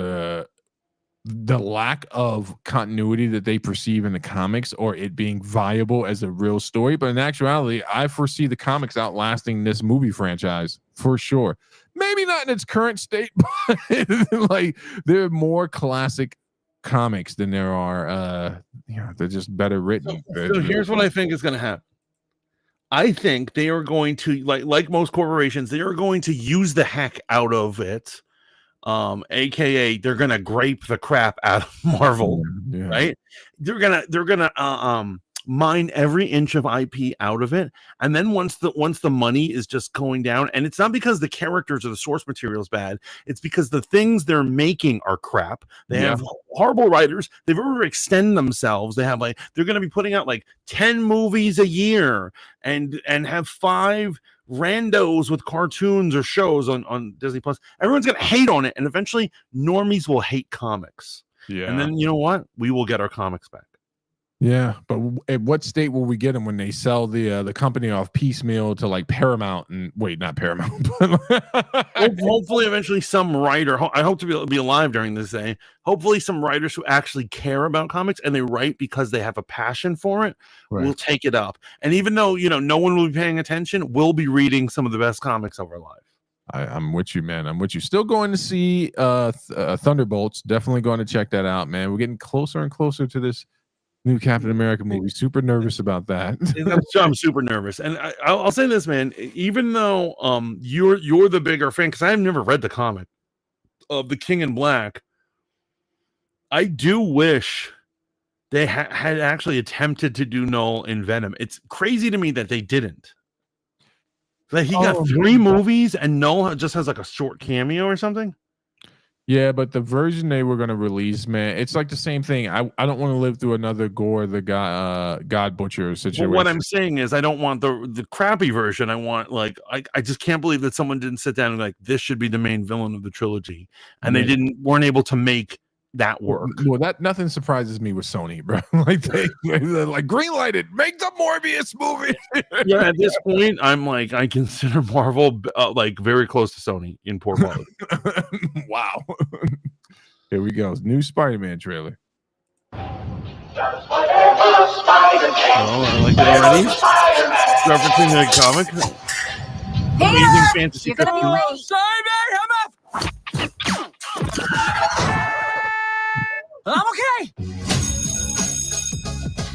the lack of continuity that they perceive in the comics, or it being viable as a real story. But in actuality, I foresee the comics outlasting this movie franchise for sure. Maybe not in its current state, but like there are more classic comics than there are they're just better written. So here's what I think is going to happen. I think they are going to, like most corporations, they are going to use the heck out of it. AKA they're gonna grape the crap out of Marvel, right? They're gonna mine every inch of IP out of it, and then once the money is just going down, and it's not because the characters or the source material is bad, it's because the things they're making are crap. They have horrible writers. They've overextended themselves. They're gonna be putting out like 10 movies a year and have 5 randos with cartoons or shows on Disney Plus. Everyone's gonna hate on it, and eventually normies will hate comics. And then you know what? We will get our comics back. Yeah, but at what state will we get them when they sell the company off piecemeal to like Paramount and not Paramount, but hopefully eventually some writer. I hope to be alive during this day. Hopefully some writers who actually care about comics and they write because they have a passion for it will take it up. And even though no one will be paying attention, we'll be reading some of the best comics of our life. I'm with you, man. I'm with you. Still going to see Thunderbolts. Definitely going to check that out, man. We're getting closer and closer to this new Captain America movie. Super nervous about that. I'm super nervous, and I'll say this, man. Even though you're the bigger fan, because I've never read the comic of the King in Black, I do wish they had actually attempted to do Null in Venom. It's crazy to me that they didn't. Like he got 3 movies and Null just has like a short cameo or something. Yeah, but the version they were gonna release, man, it's like the same thing. I don't want to live through another Gore the God Butcher situation. Well, what I'm saying is I don't want the crappy version. I want like I just can't believe that someone didn't sit down and like this should be the main villain of the trilogy, and they weren't able to make that work. Well, that nothing surprises me with Sony, bro. Like they're like green lighted, make the Morbius movie. Yeah, at this point, I'm like I consider Marvel like very close to Sony in poor quality. Wow. Here we go. New Spider-Man trailer. Oh, I like it already. Referencing the comic. Amazing Fantasy 15. I'm okay.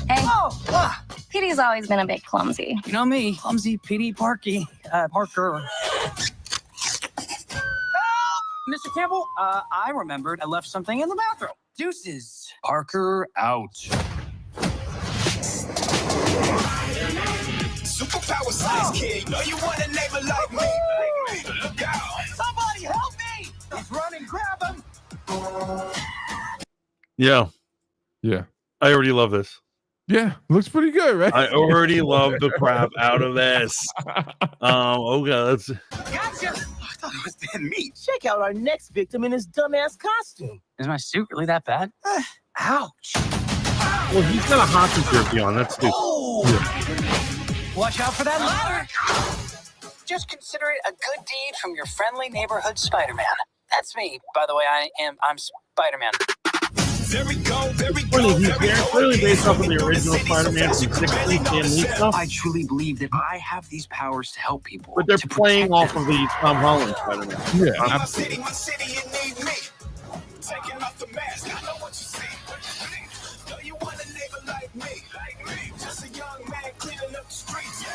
Hey, Petey's always been a bit clumsy. You know me, clumsy, Petey, Parker. Help! Mr. Campbell, I remembered I left something in the bathroom. Deuces. Parker out. Superpower size kid, know you want a neighbor like me. Look out. Somebody help me! He's running, grab him! Yeah. I already love this. Yeah, looks pretty good, right? I already love the crap out of this. Okay, let's. Gotcha. I thought it was dead meat. Check out our next victim in his dumbass costume. Is my suit really that bad? Ouch. Well, he's got a hockey jersey on. That's stupid. Oh. Yeah. Watch out for that ladder. Just consider it a good deed from your friendly neighborhood Spider-Man. That's me, by the way. I'm Spider-Man. There we go. He's clearly based off of the original Spider-Man from 60s Stan Lee stuff. I truly believe that I have these powers to help people. But they're playing off of the Tom Holland Spider-Man. Yeah, my city, you need me. Taking off the mask, I know what you see. Know you want a neighbor like me. Just a young man cleaning up the streets.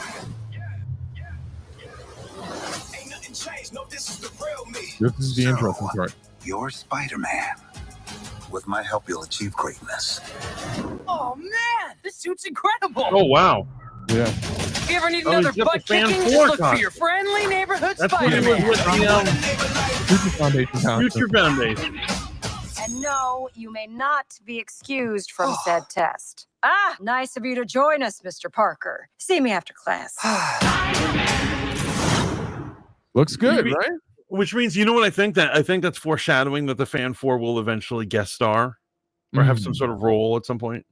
Ain't nothing changed. No, this is the real me. This is the interesting part. You're Spider-Man. With my help, you'll achieve greatness. Oh man, this suit's incredible. Oh wow. Yeah. If you ever need another butt kicking, just look for your friendly neighborhood Spider-Man. Future Foundation. And no, you may not be excused from said test. Ah, nice of you to join us, Mr. Parker. See me after class. Looks good, right? Which means, you know what I think? I think that's foreshadowing that the Fan 4 will eventually guest star or have some sort of role at some point.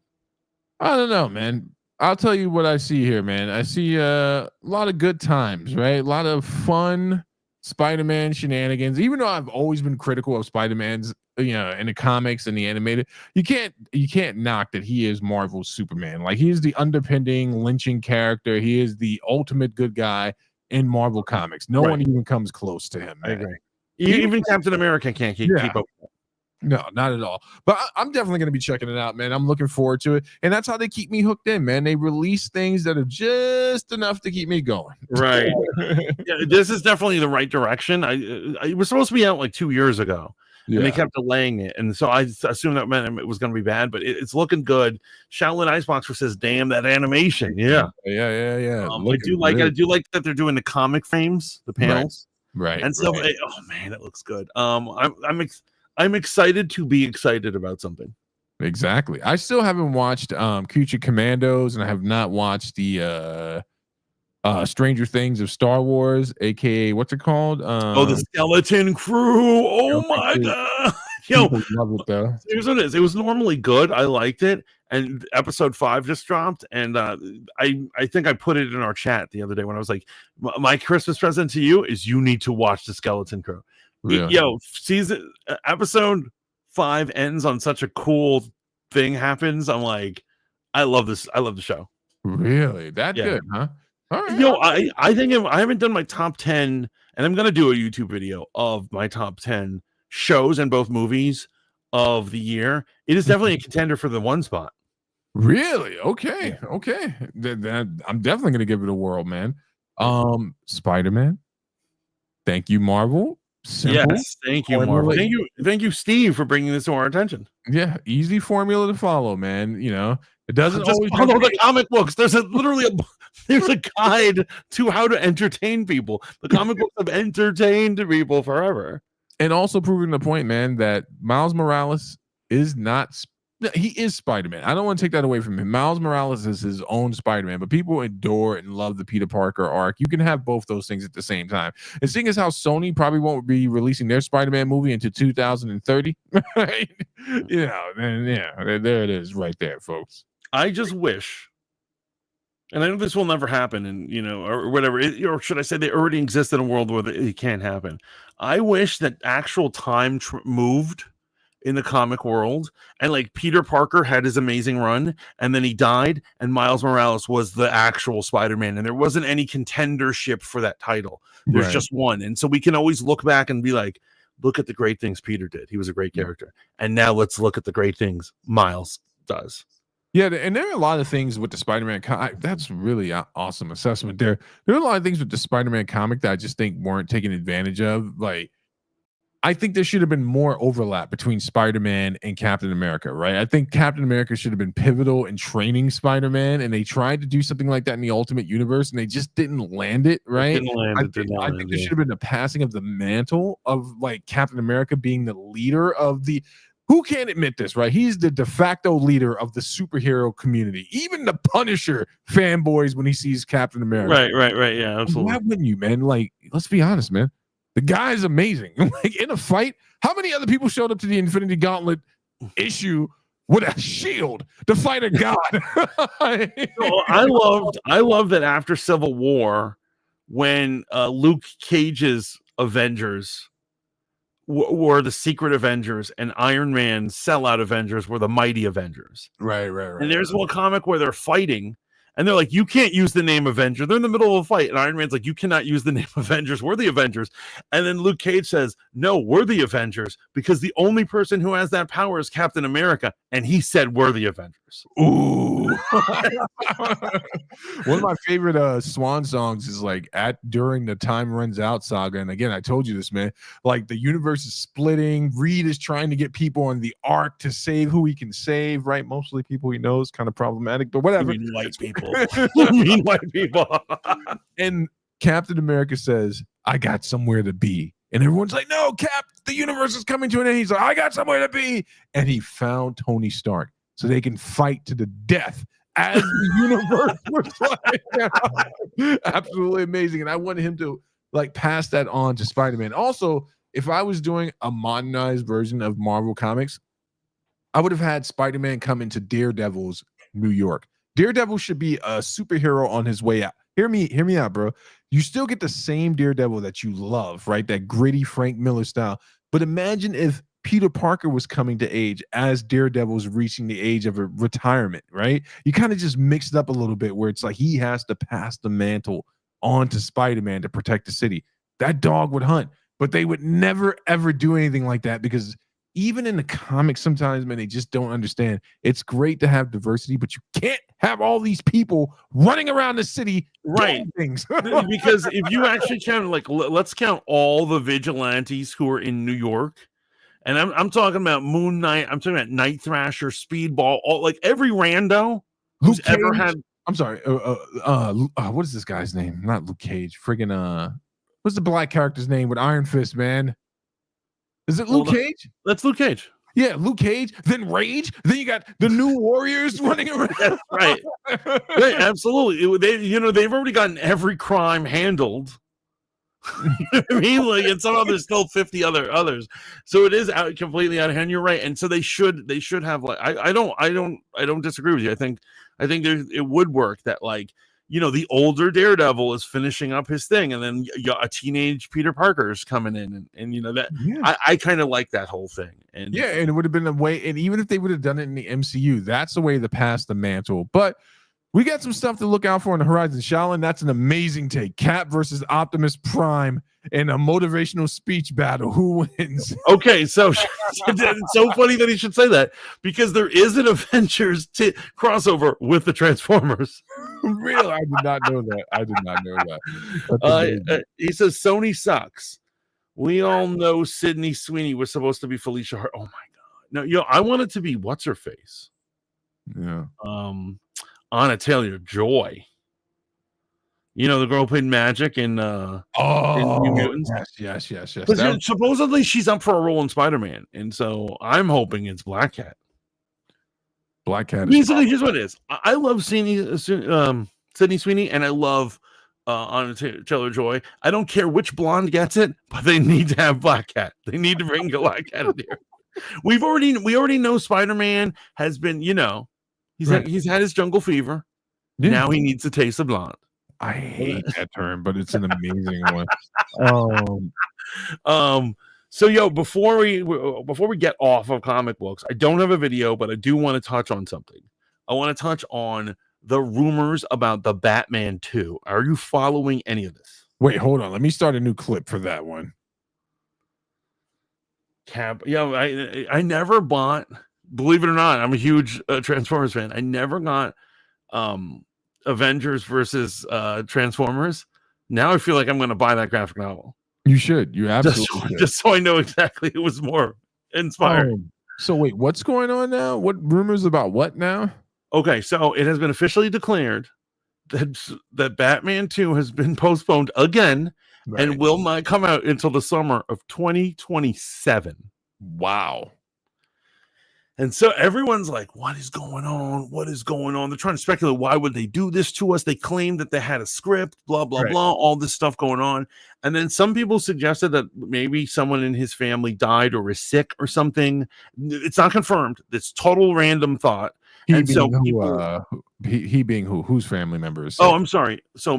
I don't know, man. I'll tell you what I see here, man. I see a lot of good times, right? A lot of fun Spider-Man shenanigans. Even though I've always been critical of Spider-Man's, you know, in the comics and the animated, you can't knock that he is Marvel's Superman. Like, he is the underpinning lynching character. He is the ultimate good guy in Marvel comics. No one even comes close to him, man. I agree. Even Captain America can't keep up. No, not at all. But I'm definitely going to be checking it out, man. I'm looking forward to it. And that's how they keep me hooked in, man. They release things that are just enough to keep me going. Right. Yeah, this is definitely the right direction. It was supposed to be out like 2 years ago. Yeah. And they kept delaying it. And so I assumed that meant it was going to be bad, but it's looking good. Shaolin Iceboxer says, damn, that animation. Yeah. Yeah. I do like that they're doing the comic frames, the panels. Right. And so, oh man, it looks good. I'm excited to be excited about something. Exactly. I still haven't watched Creature Commandos, and I have not watched the Stranger Things of Star Wars, aka what's it called? The Skeleton Crew. Oh my god. Yo, love it though. Here's what it is. It was normally good. I liked it, and episode 5 just dropped, and I think I put it in our chat the other day when I was like, my Christmas present to you is you need to watch the Skeleton Crew. Really? Yo, episode 5 ends on such a cool thing happens. I'm like, I love this. I love the show. Really? That good, huh? All right. Yo, I think I haven't done my top 10, and I'm gonna do a YouTube video of my top 10 shows and both movies of the year. It is definitely a contender for the 1 spot. Really? Okay. Okay. I'm definitely gonna give it a whirl, man. Spider-Man. Thank you, Marvel. Simple. Yes, thank you, Marvel. Thank you, Steve, for bringing this to our attention. Yeah, easy formula to follow, man. You know, it doesn't just always follow the comic books. There's literally a guide to how to entertain people. The comic books have entertained people forever, and also proving the point, man, that Miles Morales is not. He is Spider-Man. I don't want to take that away from him. Miles Morales is his own Spider-Man, but people adore and love the Peter Parker arc. You can have both those things at the same time. And seeing as how Sony probably won't be releasing their Spider-Man movie into 2030, right? You know, then yeah, there it is right there, folks. I just wish, and I know this will never happen, and or whatever, or should I say they already exist in a world where it can't happen. I wish that actual time moved in the comic world, and like Peter Parker had his amazing run, and then he died, and Miles Morales was the actual Spider-Man, and there wasn't any contendership for that title. There's just one, and so we can always look back and be like, look at the great things Peter did. He was a great character, and now let's look at the great things Miles does. Yeah, and there are a lot of things with the Spider-Man that's really awesome assessment there. There are a lot of things with the Spider-Man comic that I just think weren't taken advantage of. Like, I think there should have been more overlap between Spider-Man and Captain America, right? I think Captain America should have been pivotal in training Spider-Man, and they tried to do something like that in the Ultimate Universe, and they just didn't land it, right? I think there should have been a passing of the mantle of like Captain America being the leader of the. Who can't admit this, right? He's the de facto leader of the superhero community. Even the Punisher fanboys when he sees Captain America. Right. Yeah, absolutely. Why wouldn't you, man? Like, let's be honest, man. The guy is amazing. Like in a fight, how many other people showed up to the Infinity Gauntlet issue with a shield to fight a god? I love that after Civil War, when Luke Cage's Avengers were the Secret Avengers and Iron Man's Sellout Avengers were the Mighty Avengers. Right. And there's one comic where they're fighting. And they're like, you can't use the name Avenger. They're in the middle of a fight. And Iron Man's like, you cannot use the name Avengers. We're the Avengers. And then Luke Cage says, no, we're the Avengers because the only person who has that power is Captain America. And he said, we're the Avengers. Ooh. One of my favorite Swan songs is like during the Time Runs Out saga. And again, I told you this, man, like the universe is splitting. Reed is trying to get people on the ark to save who he can save, right? Mostly people he knows, kind of problematic, but whatever. You mean white people. You mean white people. And Captain America says, I got somewhere to be. And everyone's like, no, Cap, the universe is coming to an end. He's like, I got somewhere to be. And he found Tony Stark so they can fight to the death as the universe was like, absolutely amazing. And I wanted him to like pass that on to Spider-Man. Also, if I was doing a modernized version of Marvel Comics, I would have had Spider-Man come into Daredevil's New York. Daredevil should be a superhero on his way out. Hear me out, bro. You still get the same Daredevil that you love, right? That gritty Frank Miller style. But imagine if Peter Parker was coming to age as Daredevil's reaching the age of a retirement, right? You kind of just mix it up a little bit where it's like he has to pass the mantle on to Spider-Man to protect the city. That dog would hunt, but they would never, ever do anything like that because even in the comics, sometimes, man, they just don't understand. It's great to have diversity, but you can't have all these people running around the city right things. Because if you actually count, like, let's count all the vigilantes who are in New York, and I'm talking about Moon Knight, I'm talking about Night Thrasher, Speedball, all like every rando who's ever had. I'm sorry, what is this guy's name? Not Luke Cage. Friggin' what's the black character's name with Iron Fist, man? Is it Luke Cage? That's Luke Cage. Yeah, Luke Cage, then Rage, then you got the New Warriors running around. That's right. Right, absolutely. They've already gotten every crime handled. I mean, like, and somehow there's still 50 others. So it is completely out of hand. You're right. And so they should have, like, I don't disagree with you. I think it would work that, like, the older Daredevil is finishing up his thing, and then a teenage Peter Parker is coming in, and that. Yeah. I kind of like that whole thing. And yeah, and it would have been a way, and even if they would have done it in the MCU, that's the way to pass the mantle. But we got some stuff to look out for on the horizon. Shaolin, that's an amazing take. Cap versus Optimus Prime in a motivational speech battle. Who wins? Okay, so it's so funny that he should say that because there is an Avengers crossover with the Transformers. Really? I did not know that. He says Sony sucks. We all know Sydney Sweeney was supposed to be Felicia Hart. Oh my god. No, I want it to be what's her face? Yeah. Anna Taylor-Joy. You know, the girl who played Magic in New Mutants. Yes. But supposedly she's up for a role in Spider-Man, and so I'm hoping it's Black Cat. Black Cat. Basically, here's what it is. I love Sydney Sweeney, and I love Anna Taylor-Joy. I don't care which blonde gets it, but they need to have Black Cat. They need to bring Black Cat in here. We already know Spider-Man has been, he's had his jungle fever. Yeah. Now he needs a taste of blonde. I hate that term, but it's an amazing one. So before we get off of comic books, I don't have a video, but I do want to touch on something. I want to touch on the rumors about the Batman 2. Are you following any of this? Wait, hold on. Let me start a new clip for that one. I never bought, believe it or not, I'm a huge Transformers fan. I never got Avengers versus Transformers. Now I feel like I'm going to buy that graphic novel. You should. You absolutely should. Just so I know exactly it was more inspired. So wait, what's going on now? What rumors about what now? Okay, so it has been officially declared that Batman 2 has been postponed again and will not come out until the summer of 2027. Wow. And so everyone's like, what is going on? What is going on? They're trying to speculate, why would they do this to us? They claimed that they had a script, blah, blah, blah, all this stuff going on. And then some people suggested that maybe someone in his family died or is sick or something. It's not confirmed. It's total random thought. He being who? Whose family members? Oh, I'm sorry. So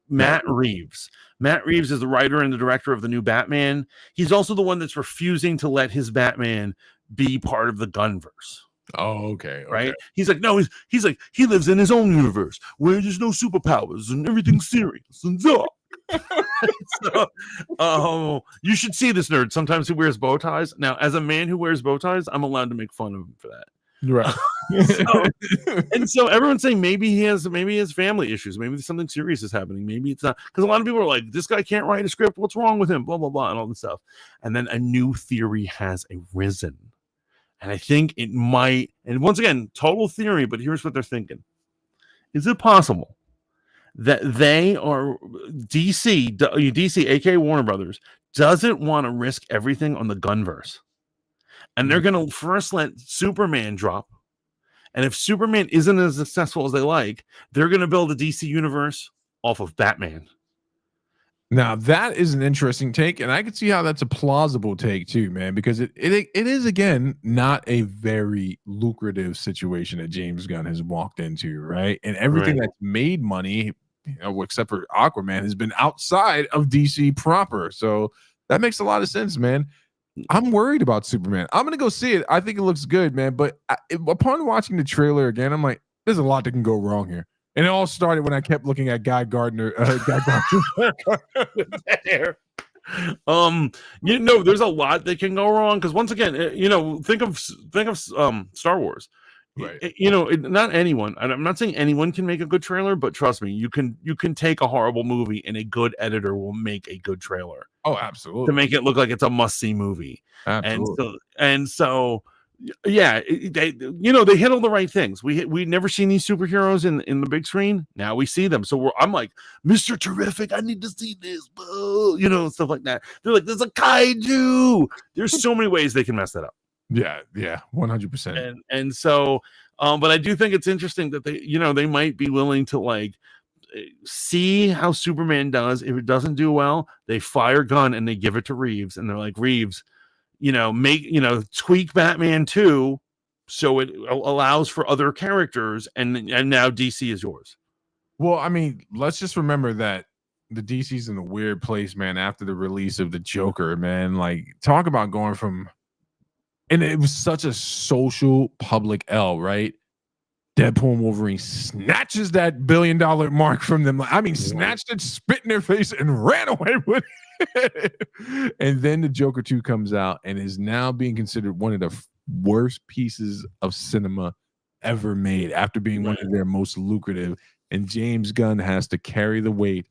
Matt Reeves. Matt Reeves is the writer and the director of the new Batman. He's also the one that's refusing to let his Batman be part of the Gunverse. Oh, okay. Right? He's like, no, he's like, he lives in his own universe where there's no superpowers and everything's serious and so. You should see this nerd. Sometimes he wears bow ties. Now, as a man who wears bow ties, I'm allowed to make fun of him for that. Right. So everyone's saying maybe he has family issues. Maybe something serious is happening. Maybe it's not, because a lot of people are like, this guy can't write a script. What's wrong with him? Blah, blah, blah, and all this stuff. And then a new theory has arisen. And I think it might, and once again, total theory, but here's what they're thinking. Is it possible that they are DC, aka Warner Brothers, doesn't want to risk everything on the Gunverse? And they're going to first let Superman drop. And if Superman isn't as successful as they like, they're going to build a DC universe off of Batman. Now, that is an interesting take, and I can see how that's a plausible take too, man, because it is, again, not a very lucrative situation that James Gunn has walked into, right? And everything that's made money, except for Aquaman, has been outside of DC proper. So that makes a lot of sense, man. I'm worried about Superman. I'm going to go see it. I think it looks good, man. But upon watching the trailer again, I'm like, there's a lot that can go wrong here. And it all started when I kept looking at Guy Gardner. There. There's a lot that can go wrong, because once again, think of Star Wars. Right. Not anyone. I'm not saying anyone can make a good trailer, but trust me, you can take a horrible movie and a good editor will make a good trailer. Oh, absolutely. To make it look like it's a must-see movie. Absolutely. And so yeah, they hit all the right things. We never seen these superheroes in the big screen. Now we see them. So I'm like, Mr. Terrific, I need to see this, stuff like that. They're like, there's a kaiju. There's so many ways they can mess that up. Yeah, 100%. And so, but I do think it's interesting that they might be willing to see how Superman does. If it doesn't do well, they fire Gunn and they give it to Reeves, and they're like, Reeves, tweak Batman 2 so it allows for other characters, and now DC is yours. Well, I mean, let's just remember that the DC's in a weird place, man, after the release of the Joker, man. Like, talk about going from, and it was such a social public L, right? Deadpool and Wolverine snatches that $1 billion mark from them. I mean, snatched it, spit in their face, and ran away with it. And then the Joker 2 comes out and is now being considered one of the worst pieces of cinema ever made, after being one of their most lucrative. And James Gunn has to carry the weight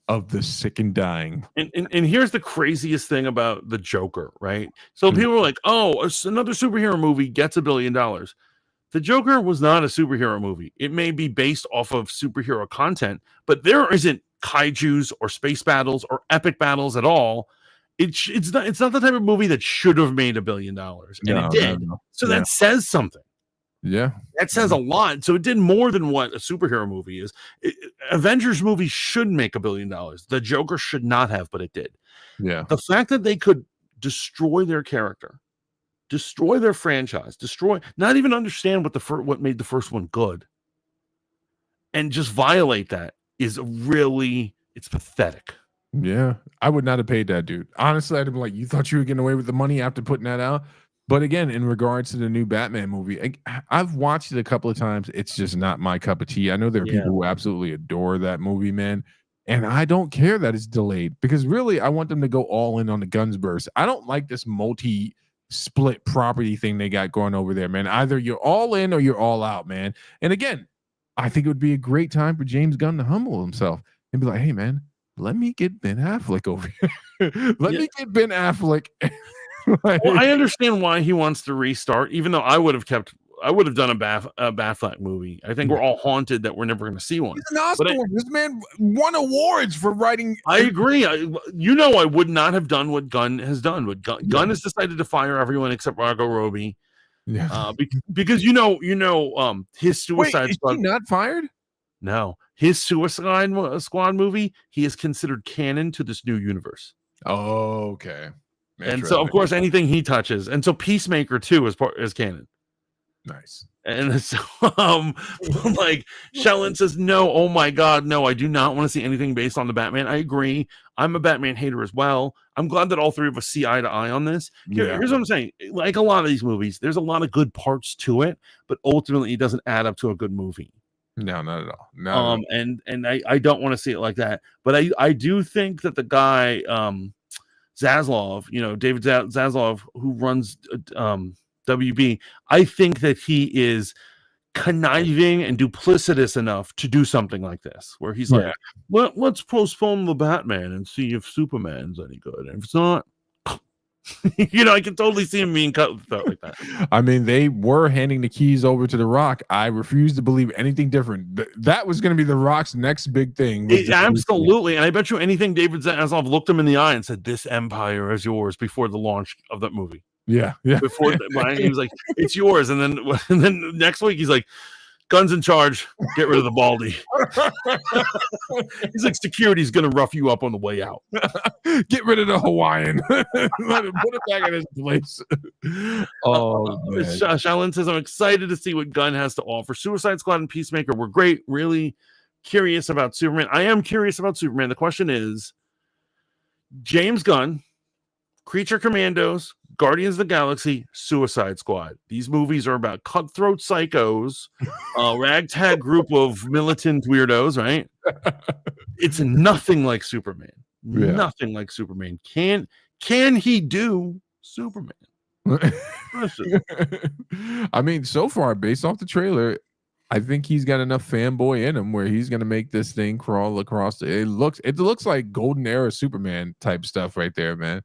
of the sick and dying. And here's the craziest thing about the Joker, right? So people are like, oh, another superhero movie gets $1 billion. The Joker was not a superhero movie. It may be based off of superhero content, but there isn't kaijus or space battles or epic battles at all. It's not the type of movie that should have made $1 billion, and it did. No. So that says something. Yeah, that says a lot. So it did more than what a superhero movie is. Avengers movies should make $1 billion. The Joker should not have, but it did. Yeah, the fact that they could destroy their character, destroy their franchise, not even understand what made the first one good, and just violate that is it's pathetic. Yeah, I would not have paid that, dude. Honestly, I'd have been like, you thought you were getting away with the money after putting that out? But again, in regards to the new Batman movie, I've watched it a couple of times. It's just not my cup of tea. I know there are people who absolutely adore that movie, man. And I don't care that it's delayed, because really, I want them to go all in on the Gunsburst. I don't like this multi-split property thing they got going over there, man. Either you're all in or you're all out, man. And again, I think it would be a great time for James Gunn to humble himself and be like, hey, man, let me get Ben Affleck over here. Let me get Ben Affleck. Well, I understand why he wants to restart, even though I would have done a Batfleck movie. I think we're all haunted that we're never going to see one. He's an Oscar. This man won awards for writing. I agree. I would not have done what Gunn has done. But Gunn has decided to fire everyone except Margot Robbie. Yeah. Because his Suicide Squad. Is he not fired? No, his Suicide Squad movie, he is considered canon to this new universe. Oh, okay. And so, of course, anything he touches, and so Peacemaker too is canon. Nice. And so, like Shellen says, no, oh my God, no, I do not want to see anything based on the Batman. I agree. I'm a Batman hater as well. I'm glad that all three of us see eye to eye on this. Here's what I'm saying. Like a lot of these movies, there's a lot of good parts to it, but ultimately it doesn't add up to a good movie. No, not at all. No. And I don't want to see it like that. But I do think that the guy, Zaslav, David Zaslav, who runs WB, I think that he is conniving and duplicitous enough to do something like this, where he's like, let's postpone the Batman and see if Superman's any good. And if it's not, I can totally see him being cut with stuff like that. I mean, they were handing the keys over to The Rock. I refuse to believe anything different. That was going to be The Rock's next big thing. Absolutely. And I bet you anything David Zaslav looked him in the eye and said, this empire is yours before the launch of that movie. Yeah. Before he was like, it's yours. And then next week he's like, Guns in charge, get rid of the baldy. He's like, security's gonna rough you up on the way out. Get rid of the Hawaiian. Put it back in his place. Oh, Shallon says, I'm excited to see what Gunn has to offer. Suicide Squad and Peacemaker were great. Really curious about Superman. I am curious about Superman. The question is, James Gunn, Creature Commandos, Guardians of the Galaxy, Suicide Squad. These movies are about cutthroat psychos, ragtag group of militant weirdos, right? It's nothing like Superman. Yeah. Nothing like Superman. Can he do Superman? I mean, so far, based off the trailer, I think he's got enough fanboy in him where he's going to make this thing crawl across. It looks like golden era Superman type stuff right there, man.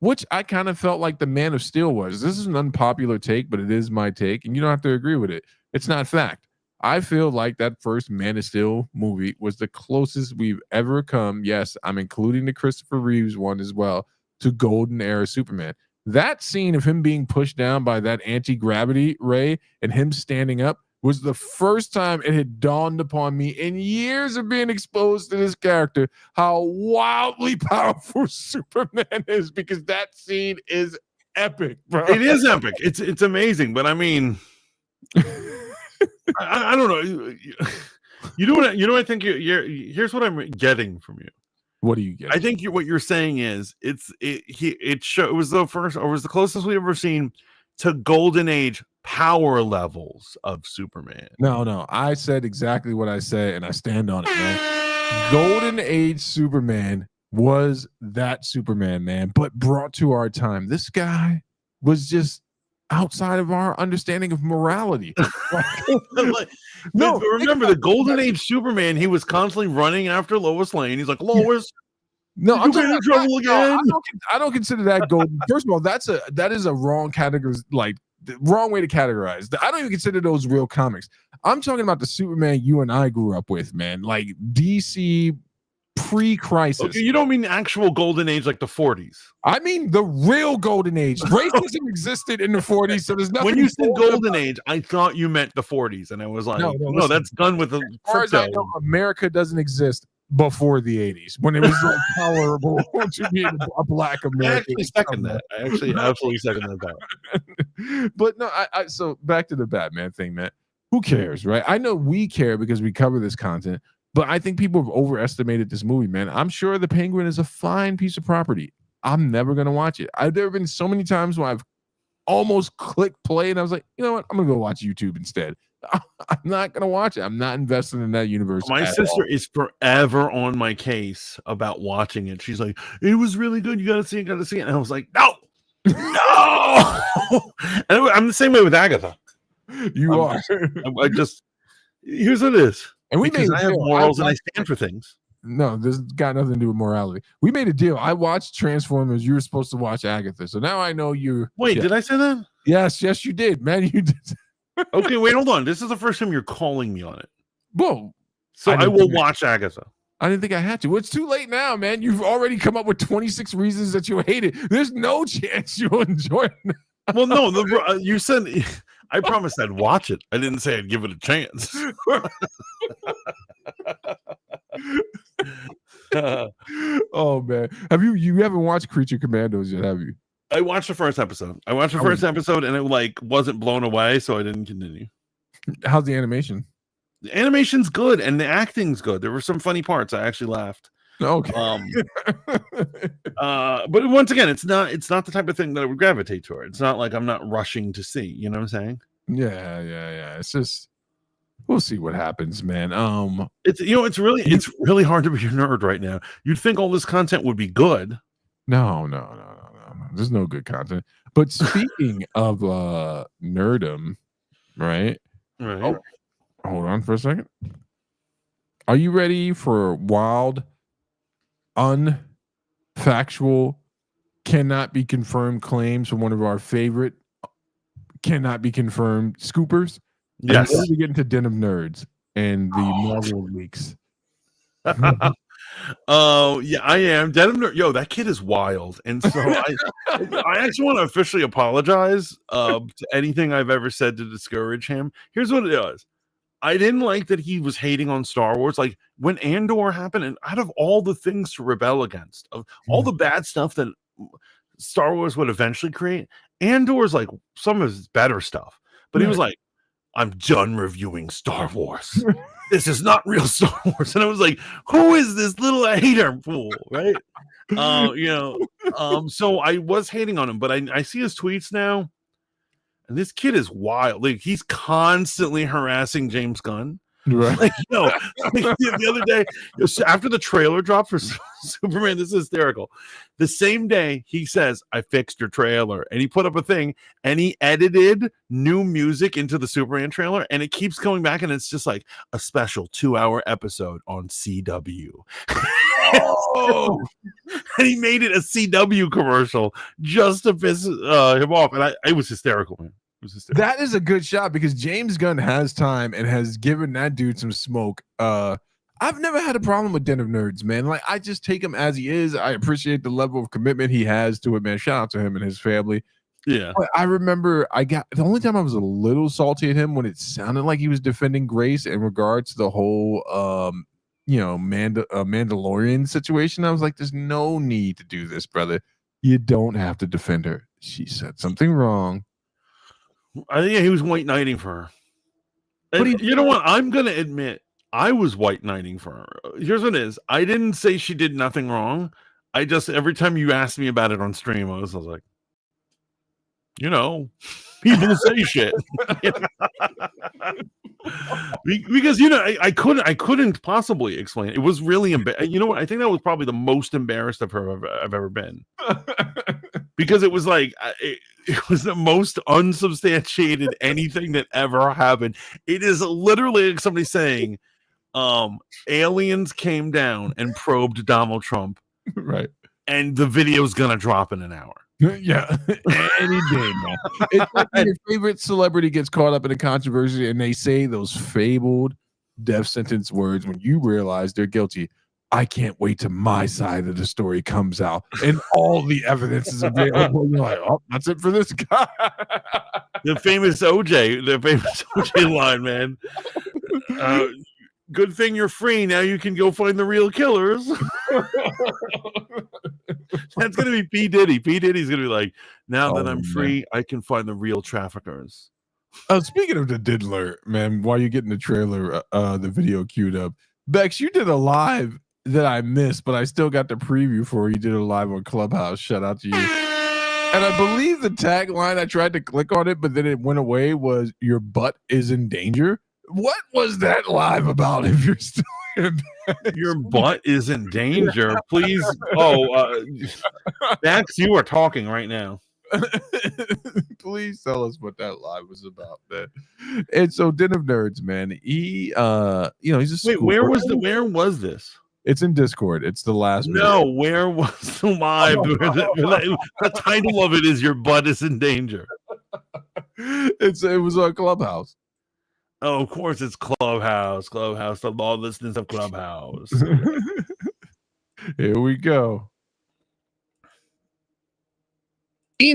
Which I kind of felt like the Man of Steel was. This is an unpopular take, but it is my take, and you don't have to agree with it. It's not fact. I feel like that first Man of Steel movie was the closest we've ever come. Yes, I'm including the Christopher Reeves one as well, to golden era Superman. That scene of him being pushed down by that anti-gravity ray and him standing up was the first time it had dawned upon me in years of being exposed to this character how wildly powerful Superman is, because that scene is epic, bro. It is epic. It's amazing, but I mean, I don't know. You know what I think here's what I'm getting from you. What do you get? I think what you're saying is it was the closest we've ever seen to golden age power levels of Superman. No, I said exactly what I said, and I stand on it, man. Golden age Superman was that Superman, man, but brought to our time. This guy was just outside of our understanding of morality. No, remember the Golden Age Superman, he was constantly running after Lois Lane. He's like, Lois, no, I'm in trouble again. I don't consider that golden. First of all, that is a wrong category, like the wrong way to categorize. I don't even consider those real comics. I'm talking about the Superman you and I grew up with, man. Like DC pre-crisis. Okay, you don't mean the actual Golden Age like the 40s. I mean the real Golden Age. Racism existed in the 40s, so there's nothing. When you said Golden Age, I thought you meant the 40s, and I was like, no, that's done with the as far as I know, America doesn't exist before the 80s when it was like tolerable to be a black American. I actually second that. I actually absolutely second that. But no, so back to the Batman thing, man. Who cares, right? I know we care because we cover this content, but I think people have overestimated this movie, man. I'm sure the Penguin is a fine piece of property. I'm never gonna watch it. There have been so many times when I've almost clicked play and I was like, you know what? I'm gonna go watch YouTube instead. I'm not gonna watch it. I'm not invested in that universe. My sister is forever on my case about watching it. She's like, it was really good. You gotta see it, gotta see it. And I was like, no. And I'm the same way with Agatha. You are. I just here's what it is. And we I have morals and I stand for things. No, this got nothing to do with morality. We made a deal. I watched Transformers. You were supposed to watch Agatha. So now I know you're. Wait, did I say that? Yes, you did, man. You did. Okay, wait, hold on. This is the first time you're calling me on it. Whoa. So I will watch Agatha. I didn't think I had to. Well, it's too late now, man. You've already come up with 26 reasons that you hate it. There's no chance you'll enjoy it. Well, no, you said I promised I'd watch it. I didn't say I'd give it a chance. Oh man, you haven't watched Creature Commandos yet, have you? I watched the first episode. And it like wasn't blown away, so I didn't continue. How's the animation? The animation's good and the acting's good. There were some funny parts. I actually laughed. Okay. But once again, it's not the type of thing that I would gravitate toward. It's not like I'm not rushing to see. You know what I'm saying? Yeah. It's just we'll see what happens, man. It's really hard to be a nerd right now. You'd think all this content would be good. No. There's no good content. But speaking of nerdom, right? Right. Oh, hold on for a second. Are you ready for wild, unfactual, cannot be confirmed claims from one of our favorite cannot be confirmed scoopers? Yes. We get into Den of Nerds and the Marvel leaks. Yeah, I am. Yo, that kid is wild. And so I actually want to officially apologize to anything I've ever said to discourage him. Here's what it is. I didn't like that he was hating on Star Wars. Like when Andor happened, and out of all the things to rebel against, of all the bad stuff that Star Wars would eventually create, Andor is like some of his better stuff. But he was like, I'm done reviewing Star Wars. This is not real Star Wars. And I was like, who is this little hater fool? Right. So I was hating on him, but I see his tweets now. And this kid is wild. Like he's constantly harassing James Gunn. Right. Like, the other day, after the trailer dropped for Superman, this is hysterical. The same day he says, I fixed your trailer. And he put up a thing and he edited new music into the Superman trailer. And it keeps going back. And it's just like a special 2-hour episode on CW. Oh. And he made it a CW commercial just to piss him off. And it was hysterical, man. That is a good shot because James Gunn has time and has given that dude some smoke. I've never had a problem with Den of Nerds, man. Like I just take him as he is. I appreciate the level of commitment he has to it, man. Shout out to him and his family. Yeah. But I remember the only time I was a little salty at him when it sounded like he was defending Grace in regards to the whole Mandalorian situation. I was like, there's no need to do this, brother. You don't have to defend her. She said something wrong. I think he was white knighting for her. And you know what? I'm going to admit I was white knighting for her. Here's what it is. I didn't say she did nothing wrong. I just, every time you asked me about it on stream, I was like, people say shit. Because, I couldn't possibly explain it. It was really embarrassing. You know what? I think that was probably the most embarrassed of her I've ever been. Because it was like, It was the most unsubstantiated anything that ever happened. It is literally like somebody saying, aliens came down and probed Donald Trump. Right. And the video's gonna drop in an hour. Yeah, any day, man. It's like when your favorite celebrity gets caught up in a controversy and they say those fabled death sentence words when you realize they're guilty. I can't wait till my side of the story comes out and all the evidence is available. You're like, oh, that's it for this guy. The famous OJ line, man. Good thing you're free. Now you can go find the real killers. That's going to be P. Diddy. P. Diddy's going to be like, now that I'm free, I can find the real traffickers. Speaking of the diddler, man, while you're getting the trailer, the video queued up, Bex, you did a live that I missed, but I still got the preview for you. Did a live on Clubhouse. Shout out to you. And I believe the tagline, I tried to click on it, but then it went away, was your butt is in danger. What was that live about? If you're still your butt is in danger, please. Max, you are talking right now. Please tell us what that live was about, man. And so Den of Nerds, man, he he's a wait, where was this? It's in Discord. It's the last video. Where was the live? The title of it is Your Butt is in Danger. It was on Clubhouse. Oh, of course it's Clubhouse, the lawlessness of Clubhouse. Here we go.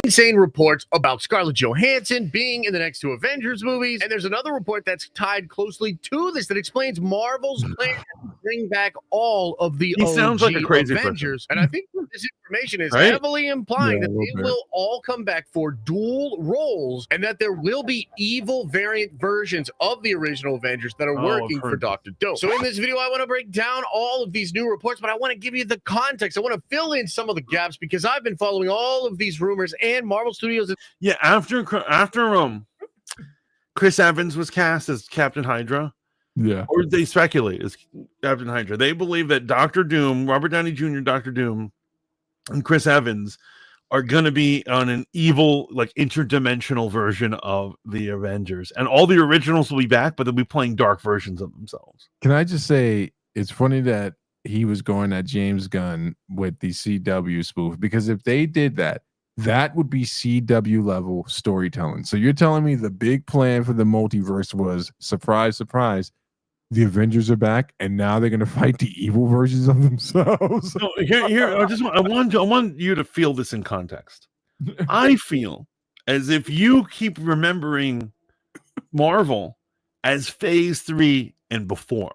Insane reports about Scarlett Johansson being in the next two Avengers movies. And there's another report that's tied closely to this that explains Marvel's plan to bring back all of the sounds like a crazy Avengers. person. And I think this information is heavily implying that they will all come back for dual roles and that there will be evil variant versions of the original Avengers that are working for Dr. Doom. So in this video, I want to break down all of these new reports, but I want to give you the context. I want to fill in some of the gaps because I've been following all of these rumors and Marvel Studios. Yeah, after Chris Evans was cast as Captain Hydra, or they speculate as Captain Hydra, they believe that Dr. Doom, Robert Downey Jr., Dr. Doom, and Chris Evans are going to be on an evil, like interdimensional version of the Avengers, and all the originals will be back, but they'll be playing dark versions of themselves. Can I just say, it's funny that he was going at James Gunn with the CW spoof, because if they did that, that would be CW level storytelling. So you're telling me the big plan for the multiverse was, surprise, surprise, the Avengers are back, and now they're going to fight the evil versions of themselves. No, here, I want you to feel this in context. I feel as if you keep remembering Marvel as Phase 3 and before,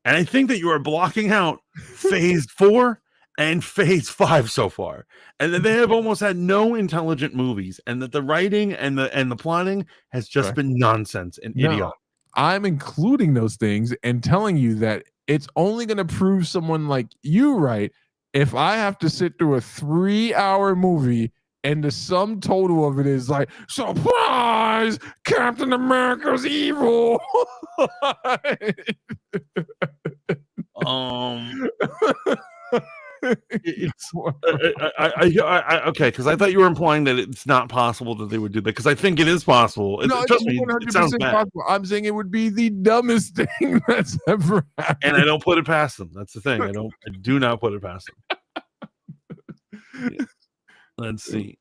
and I think that you are blocking out Phase 4 and Phase 5 so far, and that they have almost had no intelligent movies, and that the writing and the plotting has just been nonsense and idiotic. I'm including those things and telling you that it's only going to prove someone like you right if I have to sit through a 3-hour movie and the sum total of it is like, surprise, Captain America's evil. It's okay, because I thought you were implying that it's not possible that they would do that, because I think it is possible. No, trust me, it sounds bad. Possible. I'm saying it would be the dumbest thing that's ever happened, and I don't put it past them. That's the thing. I do not put it past them. Yeah. Let's see.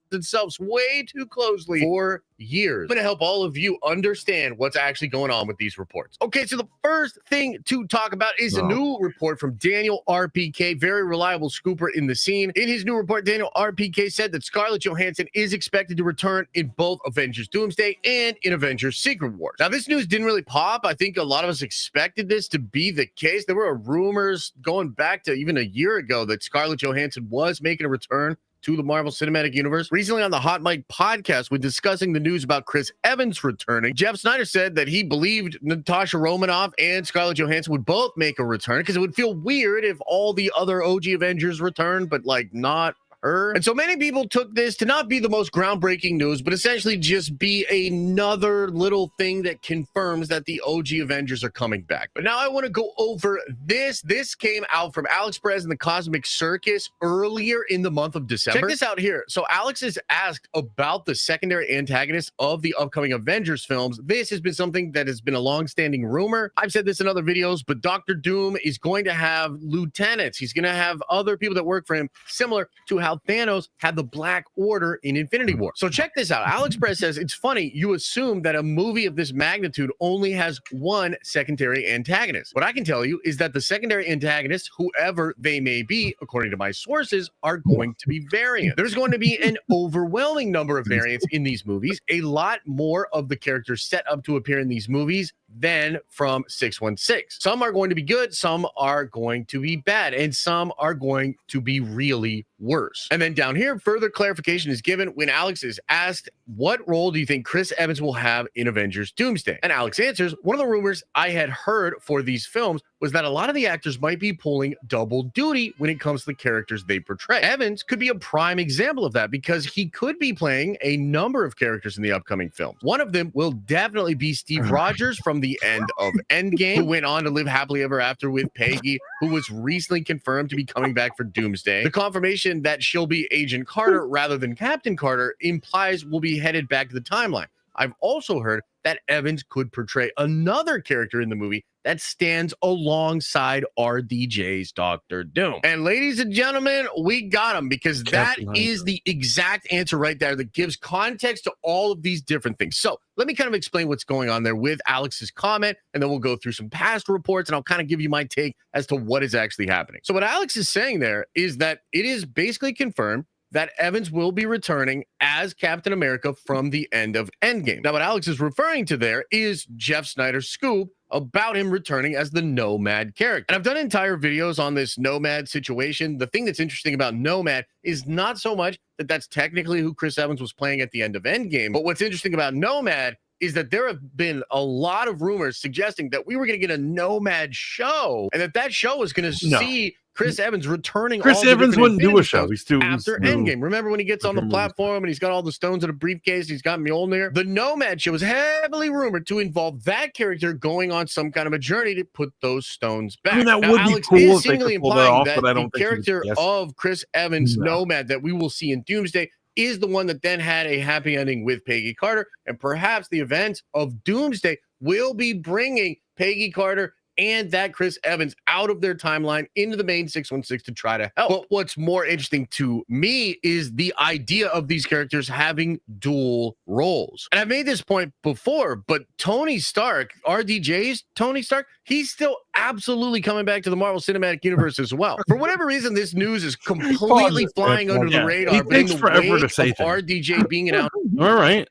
Themselves way too closely for years. I'm going to help all of you understand what's actually going on with these reports. Okay, so the first thing to talk about is a new report from Daniel RPK, very reliable scooper in the scene. In his new report, Daniel RPK said that Scarlett Johansson is expected to return in both Avengers Doomsday and in Avengers Secret Wars. Now, this news didn't really pop. I think a lot of us expected this to be the case. There were rumors going back to even a year ago that Scarlett Johansson was making a return to the Marvel Cinematic Universe. Recently on the Hot Mic podcast, when discussing the news about Chris Evans returning, Jeff Snyder said that he believed Natasha Romanoff and Scarlett Johansson would both make a return, because it would feel weird if all the other OG Avengers returned, but like not her. And so many people took this to not be the most groundbreaking news, but essentially just be another little thing that confirms that the OG Avengers are coming back. But now I want to go over this. This came out from Alex Perez and the Cosmic Circus earlier in the month of December. Check this out here. So Alex is asked about the secondary antagonists of the upcoming Avengers films. This has been something that has been a long-standing rumor. I've said this in other videos, but Dr. Doom is going to have lieutenants. He's going to have other people that work for him, similar to how Thanos had the Black Order in Infinity War. So check this out. Alex Perez says, it's funny, you assume that a movie of this magnitude only has one secondary antagonist. What I can tell you is that the secondary antagonists, whoever they may be, according to my sources, are going to be variant. There's going to be an overwhelming number of variants in these movies, a lot more of the characters set up to appear in these movies than from 616. Some are going to be good, some are going to be bad, and some are going to be really worse. And then down here, further clarification is given when Alex is asked, what role do you think Chris Evans will have in Avengers Doomsday? And Alex answers, one of the rumors I had heard for these films was that a lot of the actors might be pulling double duty when it comes to the characters they portray. Evans could be a prime example of that because he could be playing a number of characters in the upcoming films. One of them will definitely be Steve Rogers from the end of Endgame, who went on to live happily ever after with Peggy, who was recently confirmed to be coming back for Doomsday. The confirmation that she'll be Agent Carter rather than Captain Carter implies we'll be headed back to the timeline. I've also heard that Evans could portray another character in the movie that stands alongside RDJ's Dr. Doom. And ladies and gentlemen, we got him because that is the exact answer right there that gives context to all of these different things. So let me kind of explain what's going on there with Alex's comment, and then we'll go through some past reports, and I'll kind of give you my take as to what is actually happening. So what Alex is saying there is that it is basically confirmed that Evans will be returning as Captain America from the end of Endgame. Now, what Alex is referring to there is Jeff Snyder's scoop about him returning as the Nomad character. And I've done entire videos on this Nomad situation. The thing that's interesting about Nomad is not so much that that's technically who Chris Evans was playing at the end of Endgame, but what's interesting about Nomad is that there have been a lot of rumors suggesting that we were going to get a Nomad show and that show was going to see Chris Evans returning. Chris Evans wouldn't do a show. He's too after Endgame. Remember when he gets on the platform and he's got all the stones in a briefcase? He's got Mjolnir. The Nomad show is heavily rumored to involve that character going on some kind of a journey to put those stones back. I mean, that now, would Alex be cool is seemingly implying that the character yes. of Chris Evans, Nomad, that we will see in Doomsday is the one that then had a happy ending with Peggy Carter, and perhaps the events of Doomsday will be bringing Peggy Carter and that Chris Evans out of their timeline into the main 616 to try to help. But what's more interesting to me is the idea of these characters having dual roles. And I've made this point before, but Tony Stark, RDJ's Tony Stark, he's still absolutely coming back to the Marvel Cinematic Universe as well. For whatever reason, this news is completely flying under the radar. He takes forever to say things. RDJ being announced. All right.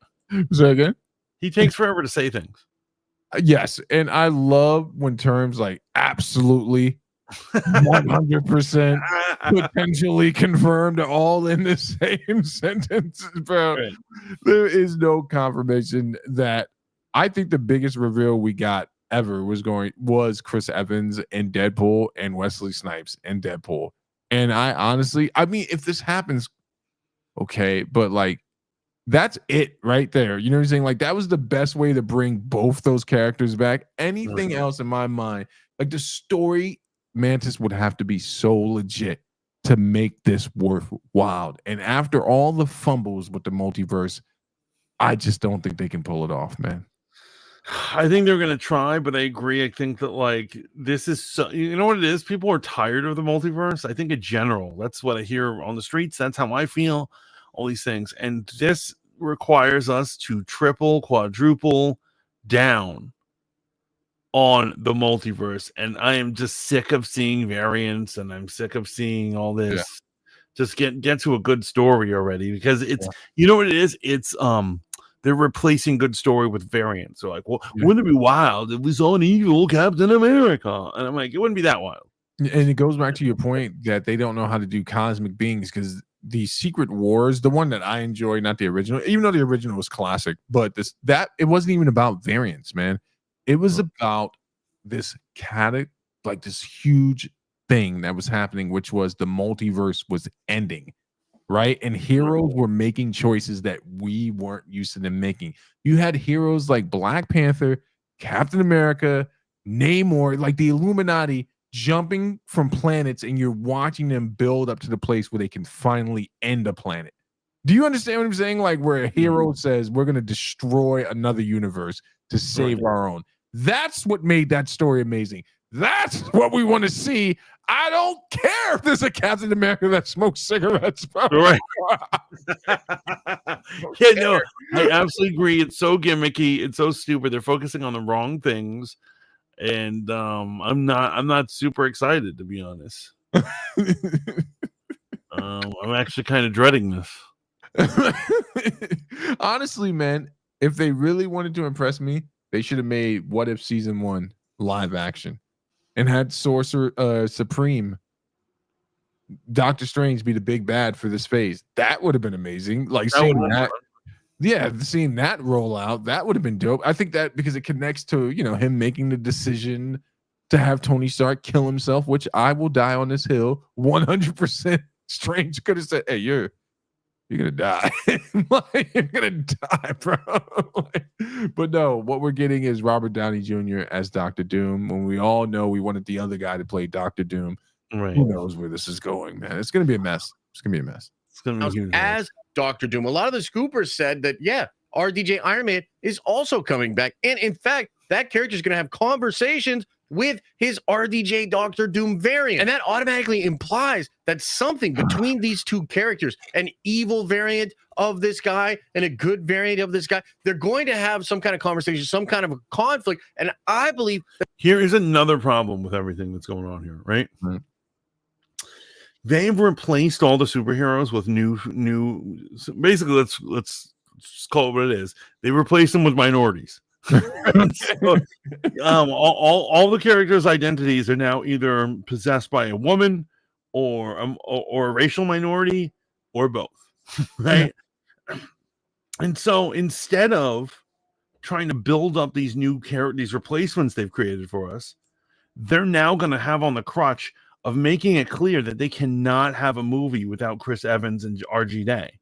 Say again? He takes forever to say things. Yes, and I love when terms like absolutely, 100%, potentially confirmed are all in the same sentence, bro. Right. There is no confirmation that I think the biggest reveal we got ever was Chris Evans in Deadpool and Wesley Snipes in Deadpool. And I mean, if this happens, okay, but like, that's it right there. You know what I'm saying? Like, that was the best way to bring both those characters back. Anything else in my mind, like the story, Mantis would have to be so legit to make this worthwhile. And after all the fumbles with the multiverse, I just don't think they can pull it off, man. I think they're going to try, but I agree. I think that, like, this is so, you know what it is? People are tired of the multiverse. I think in general, that's what I hear on the streets. That's how I feel. All these things, and this requires us to triple, quadruple down on the multiverse. And I am just sick of seeing variants, and I'm sick of seeing all this. Yeah. Just get to a good story already, because it's you know what it is. It's they're replacing good story with variants. So like, well, wouldn't it be wild if we saw an evil Captain America? And I'm like, it wouldn't be that wild. And it goes back to your point that they don't know how to do cosmic beings, because the Secret Wars, the one that I enjoy, not the original, even though the original was classic, but it wasn't even about variants, man. It was about this this huge thing that was happening, which was the multiverse was ending. right? And heroes were making choices that we weren't used to them making. You had heroes like Black Panther, Captain America, Namor, like the Illuminati jumping from planets, and you're watching them build up to the place where they can finally end a planet. Do you understand what I'm saying? Like where a hero says, we're going to destroy another universe to save our own. That's what made that story amazing. That's what we want to see. I don't care if there's a Captain America that smokes cigarettes. Bro. Right. Yeah, no, I absolutely agree. It's so gimmicky. It's so stupid. They're focusing on the wrong things. And I'm not super excited, to be honest. I'm actually kind of dreading this. Honestly, man, if they really wanted to impress me, they should have made What If Season 1 live action and had Sorcerer Supreme Doctor Strange be the big bad for this phase. That would have been amazing. Like seeing that. Yeah, seeing that roll out, that would have been dope. I think that because it connects to, him making the decision to have Tony Stark kill himself, which I will die on this hill 100%. Strange could have said, hey, you're gonna die. You're gonna die, bro. But no, what we're getting is Robert Downey Jr. as Dr. Doom, when we all know we wanted the other guy to play Dr. Doom. Right. Who knows where this is going, man? It's gonna be a mess. It's gonna be a mess. It's gonna be huge. As Dr. Doom, a lot of the scoopers said that RDJ Iron Man is also coming back, and in fact, that character is gonna have conversations with his RDJ Doctor Doom variant. And that automatically implies that something between these two characters, an evil variant of this guy and a good variant of this guy, they're going to have some kind of conversation, some kind of a conflict. And I believe here is another problem with everything that's going on here, right? Mm-hmm. They've replaced all the superheroes with new. Basically, let's just call it what it is. They replaced them with minorities. So, all the characters' identities are now either possessed by a woman or a racial minority or both, right? And so instead of trying to build up these these replacements they've created for us, they're now going to have on the crutch of making it clear that they cannot have a movie without Chris Evans and RG Day.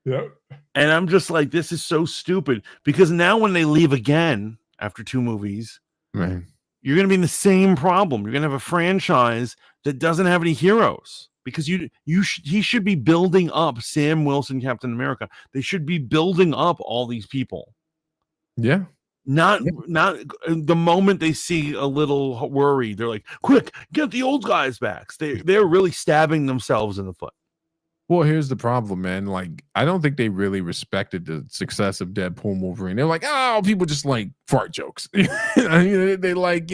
Yep. And I'm just like, this is so stupid, because now when they leave again after 2 movies, right, you're going to be in the same problem. You're going to have a franchise that doesn't have any heroes, because he should be building up Sam Wilson, Captain America. They should be building up all these people. Yeah. Not the moment they see a little worry, they're like, quick, get the old guys back. They're really stabbing themselves in the foot. Well, here's the problem, man. Like, I don't think they really respected the success of Deadpool and Wolverine. They're like, oh, people just like fart jokes. They like,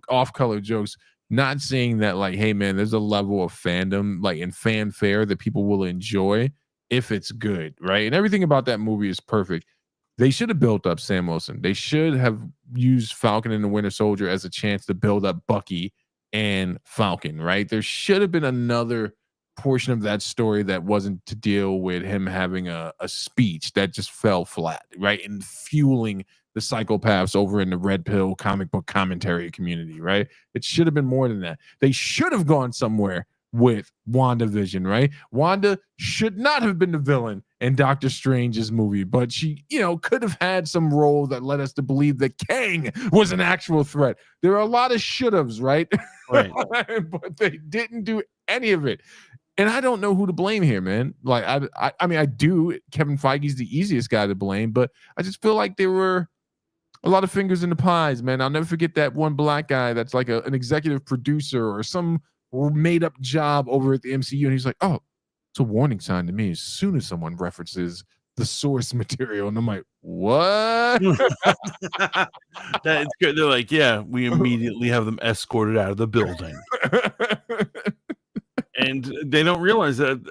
off-color jokes. Not saying that, like, hey, man, there's a level of fandom, like, in fanfare that people will enjoy if it's good, right? And everything about that movie is perfect. They should have built up Sam Wilson. They should have used Falcon and the Winter Soldier as a chance to build up Bucky and Falcon, right? There should have been another portion of that story that wasn't to deal with him having a speech that just fell flat, right? And fueling the psychopaths over in the red pill comic book commentary community, right? It should have been more than that. They should have gone somewhere with WandaVision, right? Wanda should not have been the villain in Doctor Strange's movie, but she, could have had some role that led us to believe that Kang was an actual threat. There are a lot of should-haves, right? Right. But they didn't do any of it. And I don't know who to blame here, man. Like, I mean, I do. Kevin Feige's the easiest guy to blame, but I just feel like there were a lot of fingers in the pies, man. I'll never forget that one black guy that's like an executive producer or some made-up job over at the MCU, and he's like, oh, it's a warning sign to me as soon as someone references the source material. And I'm like, what? That's good. They're like, yeah, we immediately have them escorted out of the building. And they don't realize that,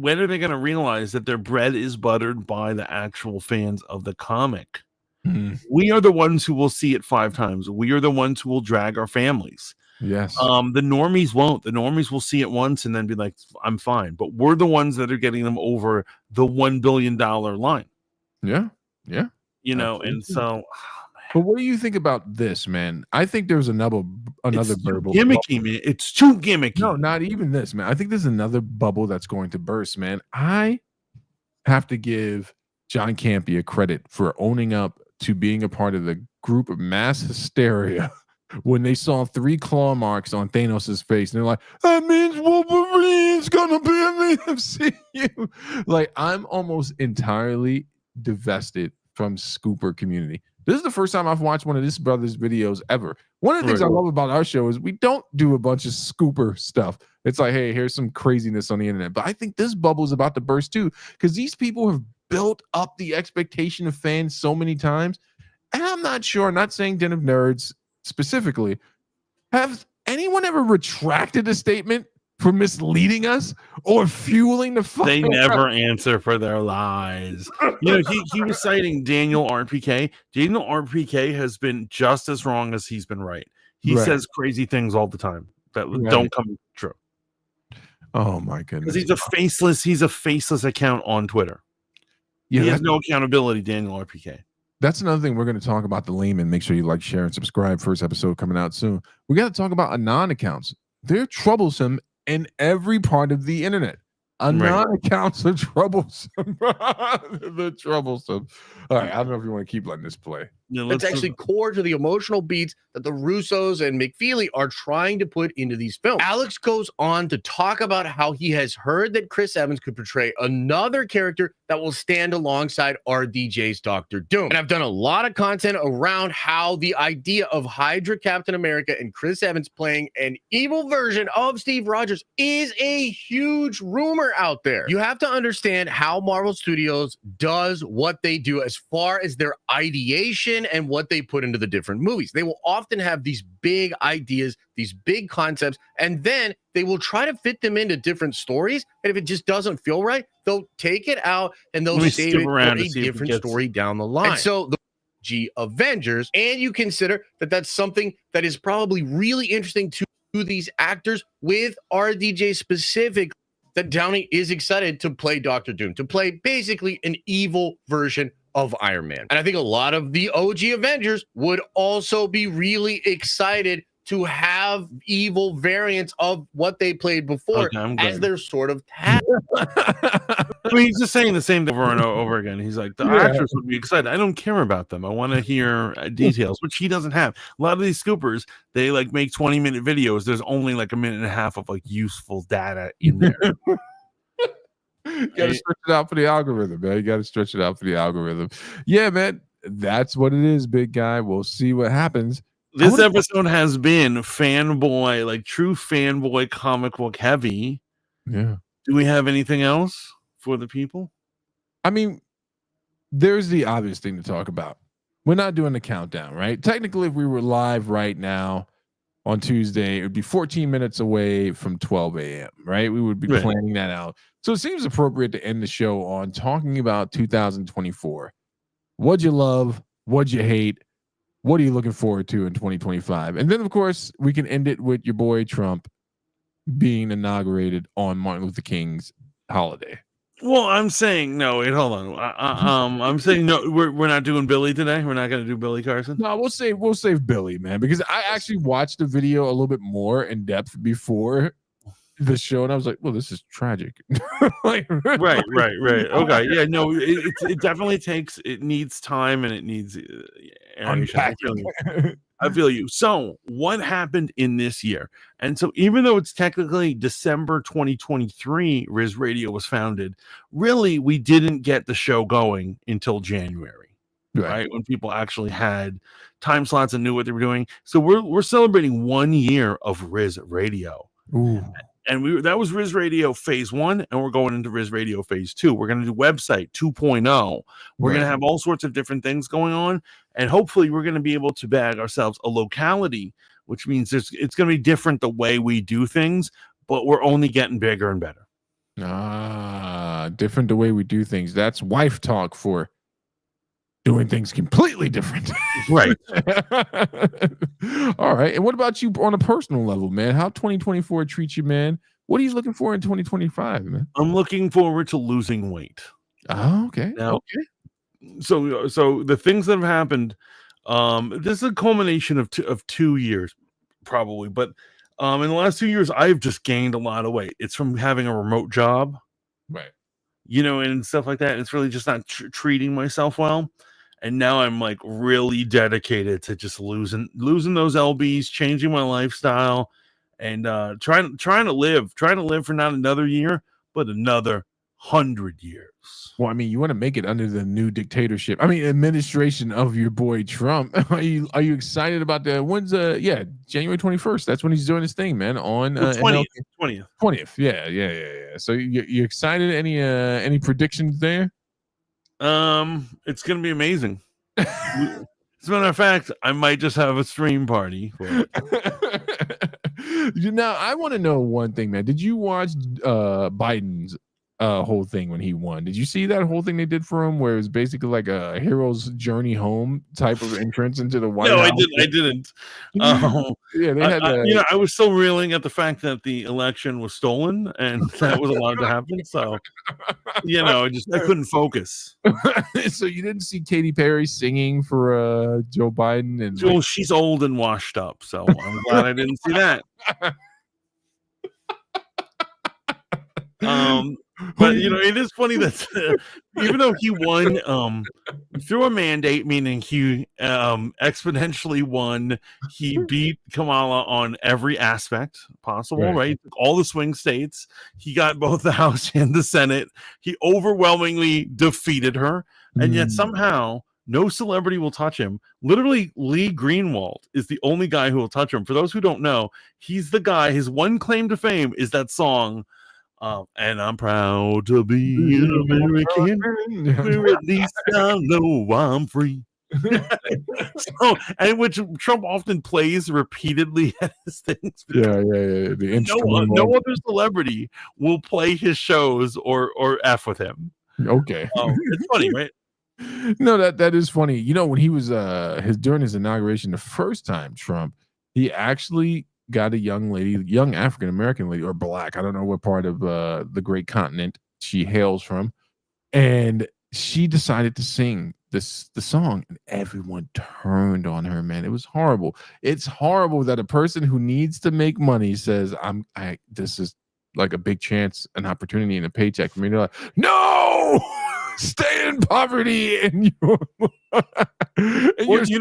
when are they going to realize that their bread is buttered by the actual fans of the comic? Mm. We are the ones who will see it 5 times. We are the ones who will drag our families. Yes. The normies won't. The normies will see it once and then be like, I'm fine. But we're the ones that are getting them over the $1 billion line. Yeah. Yeah. And so, But what do you think about this, man? I think there's another burble. Gimmicky, man. It's too gimmicky. No, not even this, man. I think there's another bubble that's going to burst, man. I have to give John Campea credit for owning up to being a part of the group of mass hysteria when they saw 3 claw marks on Thanos' face, and they're like, that means Wolverine's gonna be in the MCU. Like, I'm almost entirely divested from Scooper community. This is the first time I've watched one of this brother's videos ever. One of the things I love about our show is we don't do a bunch of Scooper stuff. It's like, hey, here's some craziness on the internet. But I think this bubble is about to burst too, because these people have built up the expectation of fans so many times. And I'm not sure, I'm not saying Den of Nerds specifically, have anyone ever retracted a statement for misleading us or fueling the fire? They never answer for their lies. You know, he was citing Daniel RPK. Daniel RPK has been just as wrong as he's been right. He says crazy things all the time that don't come true. Oh my goodness. Because he's a faceless account on Twitter. Yeah, he has no accountability, Daniel RPK. That's another thing we're going to talk about the layman. Make sure you like, share, and subscribe. First episode coming out soon. We got to talk about Anon accounts. They're troublesome in every part of the internet. Anon accounts are troublesome. They're troublesome. All right, I don't know if you want to keep letting this play. Yeah, that's actually core to the emotional beats that the Russos and McFeely are trying to put into these films. Alex goes on to talk about how he has heard that Chris Evans could portray another character that will stand alongside RDJ's Doctor Doom. And I've done a lot of content around how the idea of Hydra Captain America and Chris Evans playing an evil version of Steve Rogers is a huge rumor out there. You have to understand how Marvel Studios does what they do as far as their ideation and what they put into the different movies. They will often have these big ideas, these big concepts, and then they will try to fit them into different stories. And if it just doesn't feel right, they'll take it out and they'll save it for a different story down the line. And so the G Avengers, and you consider that that's something that is probably really interesting to these actors with RDJ specifically, that Downey is excited to play Doctor Doom, to play basically an evil version of Iron Man. And I think a lot of the OG Avengers would also be really excited to have evil variants of what they played before as their sort of tag. I mean, he's just saying the same thing over and over again. He's like, the actors would be excited. I don't care about them. I want to hear details, which he doesn't have. A lot of these scoopers, they like make 20-minute videos. There's only like a minute and a half of like useful data in there. You got to stretch it out for the algorithm, man. You got to stretch it out for the algorithm. Yeah, man. That's what it is, big guy. We'll see what happens. This episode has been fanboy, like true fanboy comic book heavy. Yeah. Do we have anything else for the people? I mean, there's the obvious thing to talk about. We're not doing the countdown, right? Technically, if we were live right now on Tuesday, it would be 14 minutes away from 12 a.m., right? We would be planning that out. So it seems appropriate to end the show on talking about 2024. What'd you love? What'd you hate? What are you looking forward to in 2025? And then, of course, we can end it with your boy Trump being inaugurated on Martin Luther King's holiday. Well, I'm saying no. Wait, hold on. I'm saying no. We're not doing Billy today. We're not going to do Billy Carson. No, we'll save Billy, man, because I actually watched the video a little bit more in depth before the show, and I was like, well, this is tragic. Right. Okay, yeah, no, it definitely needs time, and it needs I feel you. So what happened in this year? And so even though it's technically December 2023, Riz Radio was founded, really we didn't get the show going until January, right? When people actually had time slots and knew what they were doing. So we're celebrating 1 year of Riz Radio. Ooh. And that was Riz Radio phase 1, and we're going into Riz Radio phase 2. We're going to do website 2.0. We're going to have all sorts of different things going on, and hopefully we're going to be able to bag ourselves a locality, which means it's going to be different the way we do things, but we're only getting bigger and better. Different the way we do things. That's wife talk for doing things completely different. Right. All right. And what about you on a personal level, man? How 2024 treats you, man? What are you looking for in 2025, man? I'm looking forward to losing weight. Oh, okay. Now, so the things that have happened, This is a culmination of 2 years, probably, but in the last 2 years, I've just gained a lot of weight. It's from having a remote job, right? And stuff like that. It's really just not treating myself well. And now I'm like really dedicated to just losing those lbs, changing my lifestyle, and trying to live for not another year, but another 100 years. Well, I mean, you want to make it under the new dictatorship. I mean, administration of your boy Trump. Are you excited about when's January 21st? That's when he's doing his thing, man. On 20th. Yeah. So you excited? Any predictions there? It's gonna be amazing. As a matter of fact, I might just have a stream party for it. Now, I want to know one thing, man. Did you watch Biden's whole thing when he won? Did you see that whole thing they did for him, where it was basically like a hero's journey home type of entrance into the White House? No, I didn't. Yeah, they had. I was still reeling at the fact that the election was stolen and that was allowed to happen. So, I couldn't focus. So you didn't see Katy Perry singing for Joe Biden, and she's old and washed up. So I'm glad I didn't see that. But it is funny that even though he won through a mandate, meaning he exponentially won, he beat Kamala on every aspect possible, right? All the swing states. He got both the House and the Senate. He overwhelmingly defeated her, and yet somehow no celebrity will touch him. Literally, Lee Greenwald is the only guy who will touch him. For those who don't know, he's the guy. His one claim to fame is that song. And I'm proud to be an American, where at least I know I'm free. And which Trump often plays repeatedly at his things. Yeah. No other celebrity will play his shows or F with him. Okay. It's funny, right? No, that is funny. When he was during his inauguration the first time, Trump, he actually got a young African American lady, or black, I don't know what part of the great continent she hails from, and she decided to sing the song, and everyone turned on her, man. It was horrible. It's horrible that a person who needs to make money says, this is like a big chance, an opportunity, and a paycheck for me. They're like, no, stay in poverty. And you know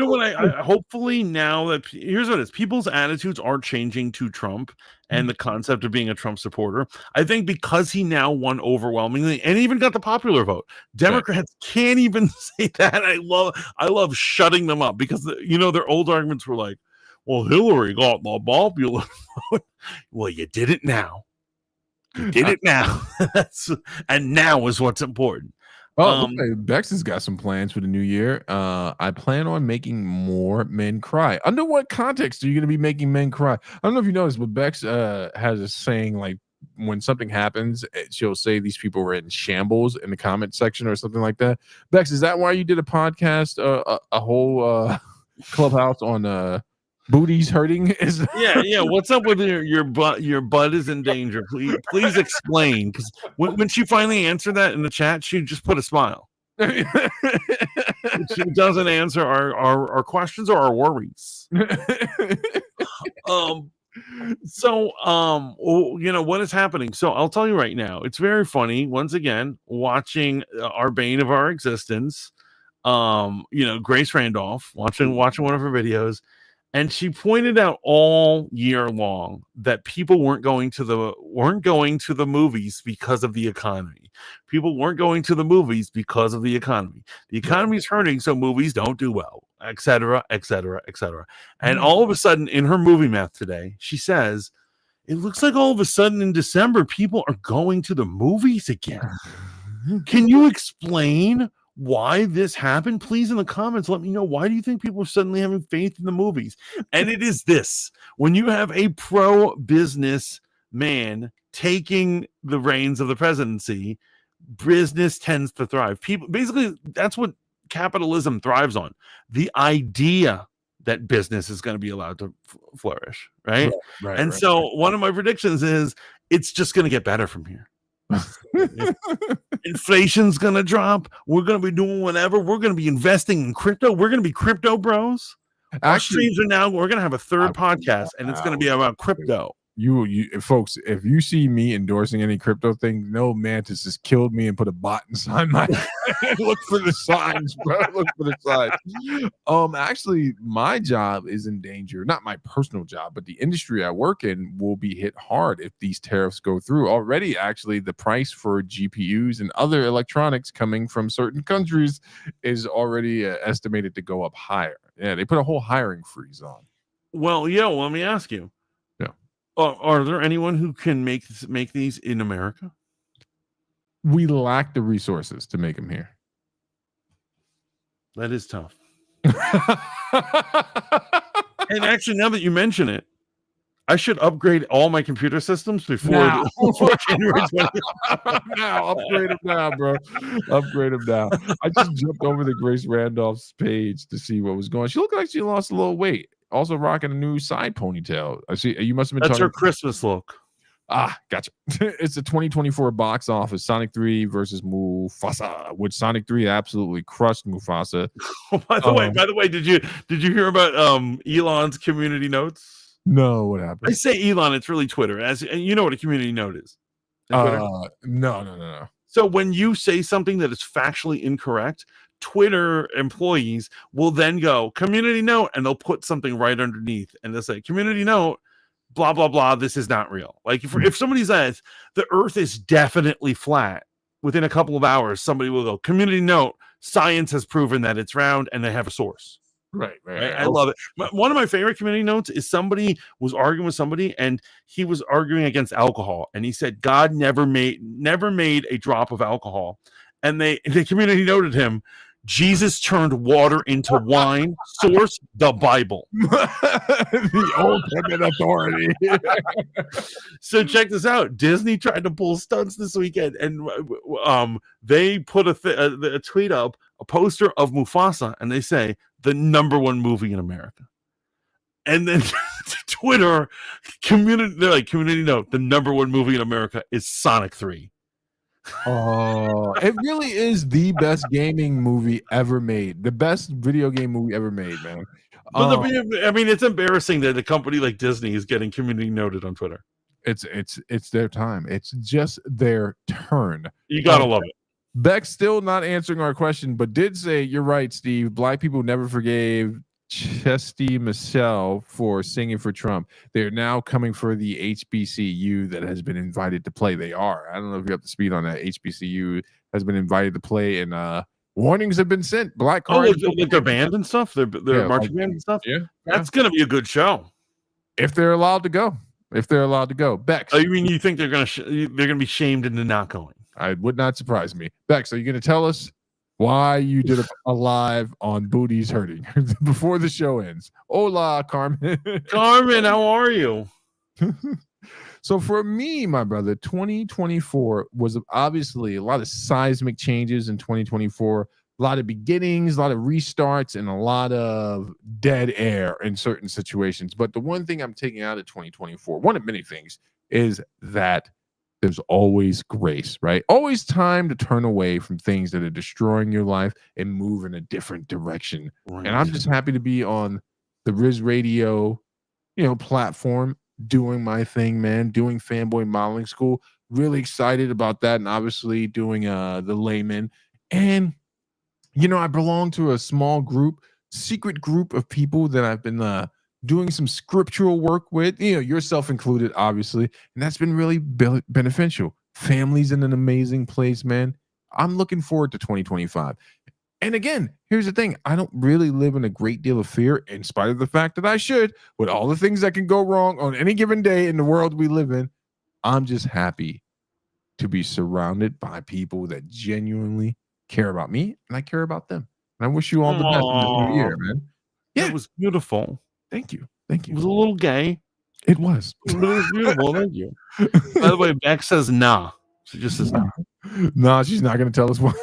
what? I hopefully now that here's what it is: people's attitudes are changing to Trump and the concept of being a Trump supporter. I think because he now won overwhelmingly and even got the popular vote, Democrats can't even say that. I love shutting them up because their old arguments were like, "Well, Hillary got the popular vote." Well, you did it now. You did it now. And now is what's important. Okay. Bex has got some plans for the new year. I plan on making more men cry. Under what context are you going to be making men cry? I don't know if you noticed, but Bex has a saying, like, when something happens, she'll say these people were in shambles in the comment section or something like that. Bex, is that why you did a podcast, a whole clubhouse on booties hurting? Yeah. What's up with your butt? Your butt is in danger. Please explain. Because when she finally answered that in the chat, she just put a smile. She doesn't answer our questions or our worries. What is happening? So I'll tell you right now. It's very funny. Once again, watching our bane of our existence. Grace Randolph watching one of her videos. And she pointed out all year long that people weren't going to the movies because of the economy. People weren't going to the movies because of the economy. The economy is hurting, so movies don't do well, et cetera, et cetera, et cetera. And all of a sudden, in her movie math today, she says, it looks like all of a sudden in December, people are going to the movies again. Can you explain why this happened? Please, in the comments, let me know. Why do you think people are suddenly having faith in the movies? And it is this: when you have a pro-business man taking the reins of the presidency, business tends to thrive. People, basically, that's what capitalism thrives on: the idea that business is going to be allowed to flourish, right? So one of my predictions is it's just going to get better from here. Inflation's gonna drop. We're gonna be doing whatever. We're gonna be investing in crypto. We're gonna be crypto bros. Our streams are now. We're gonna have a third podcast, and it's gonna be about crypto. You folks, if you see me endorsing any crypto thing, no, Mantis has killed me and put a bot inside my look for the signs, bro. Look for the signs. Actually, my job is in danger. Not my personal job, but the industry I work in will be hit hard if these tariffs go through. Already, actually, the price for GPUs and other electronics coming from certain countries is already estimated to go up higher. Yeah, they put a whole hiring freeze on. Well, yeah. Well, let me ask you. Are there anyone who can make these in America? We lack the resources to make them here. That is tough. And actually, now that you mention it, I should upgrade all my computer systems before January 20th. Now, upgrade them now, bro. Upgrade them now. I just jumped over to Grace Randolph's page to see what was going on. She looked like she lost a little weight. Also rocking a new side ponytail. I see. You must have been. That's her Christmas look. Ah, gotcha. It's the 2024 box office. Sonic 3 versus Mufasa, which Sonic 3 absolutely crushed Mufasa. Oh, by the way, did you hear about Elon's community notes? No, what happened? I say Elon, it's really Twitter. And you know what a community note is? No. So when you say something that is factually incorrect, Twitter employees will then go community note, and they'll put something right underneath, and they'll say community note, blah blah blah. This is not real. Like if somebody says the Earth is definitely flat, within a couple of hours, somebody will go community note. Science has proven that it's round, and they have a source. Right. I love it. One of my favorite community notes is somebody was arguing with somebody, and he was arguing against alcohol, and he said God never made a drop of alcohol, and the community noted him. Jesus turned water into wine. Source, the Bible. The Old Testament authority. So check this out. Disney tried to pull stunts this weekend, and they put a tweet up, a poster of Mufasa, and they say the #1 movie in America. And then Twitter community note, the #1 movie in America is Sonic 3. Oh, it really is the best gaming movie ever made. The best video game movie ever made, man. But I mean, it's embarrassing that a company like Disney is getting community noted on Twitter. It's their time. It's just their turn. You gotta love it. Beck's still not answering our question, but did say, you're right, Steve. Black people never forgave Chesty Michelle for singing for Trump. They're now coming for the HBCU that has been invited to play. They are. I don't know if you're up to speed on that. HBCU has been invited to play, and warnings have been sent. Black cards, like their band and stuff, their marching band and stuff. Yeah, that's gonna be a good show if they're allowed to go. Bex, you mean you think they're gonna be shamed into not going? I would not surprise me. Bex, are you gonna tell us why you did a live on Booties Hurting before the show ends? Hola, Carmen. Carmen, how are you? So for me, my brother, 2024 was obviously a lot of seismic changes in 2024, a lot of beginnings, a lot of restarts, and a lot of dead air in certain situations. But the one thing I'm taking out of 2024, one of many things, is that there's always grace, right? Always time to turn away from things that are destroying your life and move in a different direction. Right. And I'm just happy to be on the Riz Radio, platform, doing my thing, man, doing Fanboy Modeling School. Really excited about that. And obviously doing the layman. And, I belong to a small group, secret group of people that I've been doing some scriptural work with, yourself included, obviously. And that's been really beneficial. Family's in an amazing place, man. I'm looking forward to 2025. And again, here's the thing. I don't really live in a great deal of fear, in spite of the fact that I should, with all the things that can go wrong on any given day in the world we live in. I'm just happy to be surrounded by people that genuinely care about me, and I care about them. And I wish you all the best in this new year, man. Yeah, it was beautiful. Thank you. It was a little gay. It was. But it was beautiful. Thank you. By the way, Beck says nah. She just says nah. Nah, she's not going to tell us what.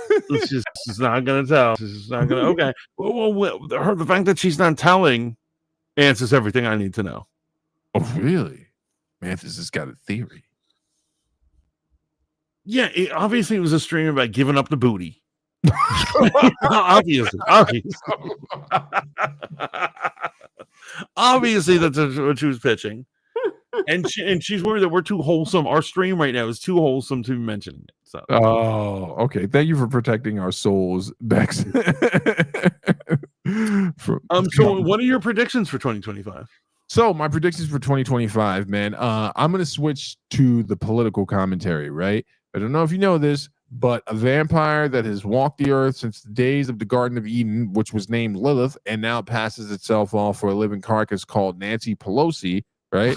She's not going to tell. She's not going to. Okay. Well, the fact that she's not telling answers everything I need to know. Oh, really? Manthus has got a theory. Yeah, obviously it was a stream about giving up the booty. obviously. Obviously, that's what she was pitching. And she's worried that we're too wholesome. Our stream right now is too wholesome to be mentioning it. So. Oh, okay. Thank you for protecting our souls, Bex. So what are your predictions for 2025? So my predictions for 2025, man, I'm going to switch to the political commentary, right? I don't know if you know this, but a vampire that has walked the earth since the days of the Garden of Eden, which was named Lilith, and now passes itself off for a living carcass called Nancy Pelosi, right?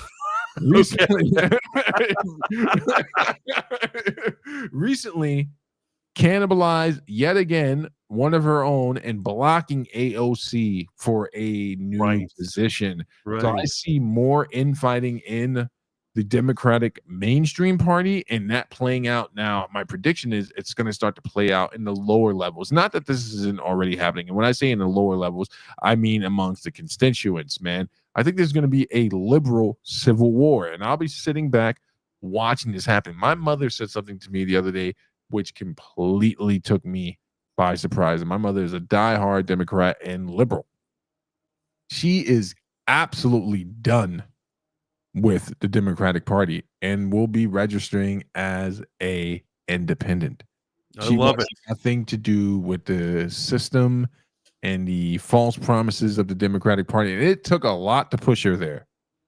Recently cannibalized yet again one of her own and blocking AOC for a new position. Right. So I see more infighting in the Democratic mainstream party, and that playing out now. My prediction is it's going to start to play out in the lower levels. Not that this isn't already happening. And when I say in the lower levels, I mean amongst the constituents, man. I think there's going to be a liberal civil war, and I'll be sitting back watching this happen. My mother said something to me the other day which completely took me by surprise. And my mother is a diehard Democrat and liberal. She is absolutely done with the Democratic Party and will be registering as a independent. I love it. Nothing to do with the system and the false promises of the Democratic Party. And it took a lot to push her there,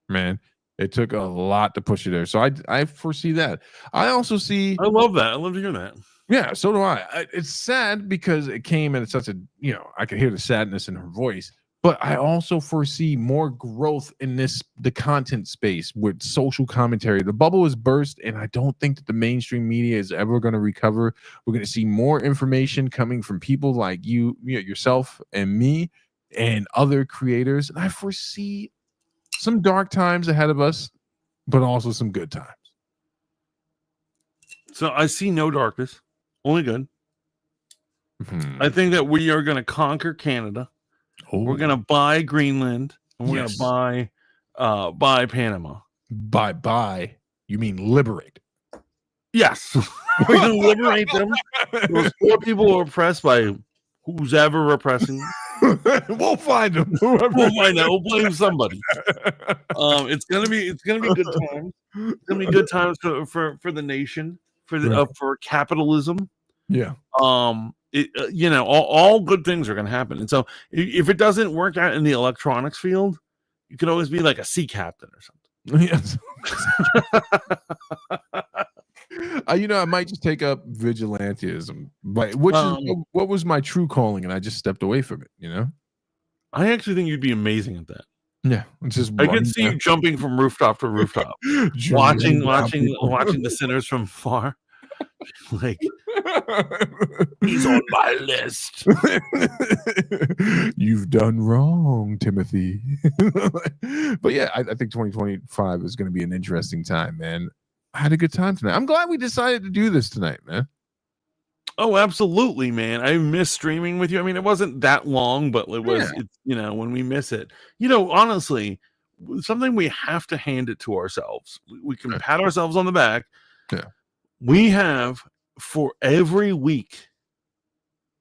man. It took a lot to push her there. So I foresee that. I also see. I love that. I love to hear that. Yeah, so do I. It's sad because it came at such a, I could hear the sadness in her voice. But I also foresee more growth in the content space with social commentary. The bubble is burst, and I don't think that the mainstream media is ever going to recover. We're going to see more information coming from people like yourself and me and other creators. And I foresee some dark times ahead of us, but also some good times. So I see no darkness, only good. I think that we are going to conquer Canada. We're going to buy Greenland, and we're going to buy Panama. Buy, you mean liberate? Yes. We're going to liberate them. Those poor people who are oppressed by who's ever repressing them. We'll find them. We'll find out. We'll blame somebody. It's gonna be good times. It's gonna be good times for the nation, for capitalism. Yeah. All good things are gonna happen. And so if it doesn't work out in the electronics field, you could always be like a sea captain or something. Yes. I might just take up vigilantism, which is what was my true calling, and I just stepped away from it. I actually think you'd be amazing at that. Yeah, I can see you jumping from rooftop to rooftop, watching the sinners from far. Like, he's on my list. You've done wrong, Timothy. But yeah, I think 2025 is going to be an interesting time, man. I had a good time tonight. I'm glad we decided to do this tonight, man. Oh, absolutely, man. I miss streaming with you. I mean, it wasn't that long, but it was, when we miss it, honestly, something we have to hand it to ourselves. We can pat ourselves on the back. Yeah. We have for every week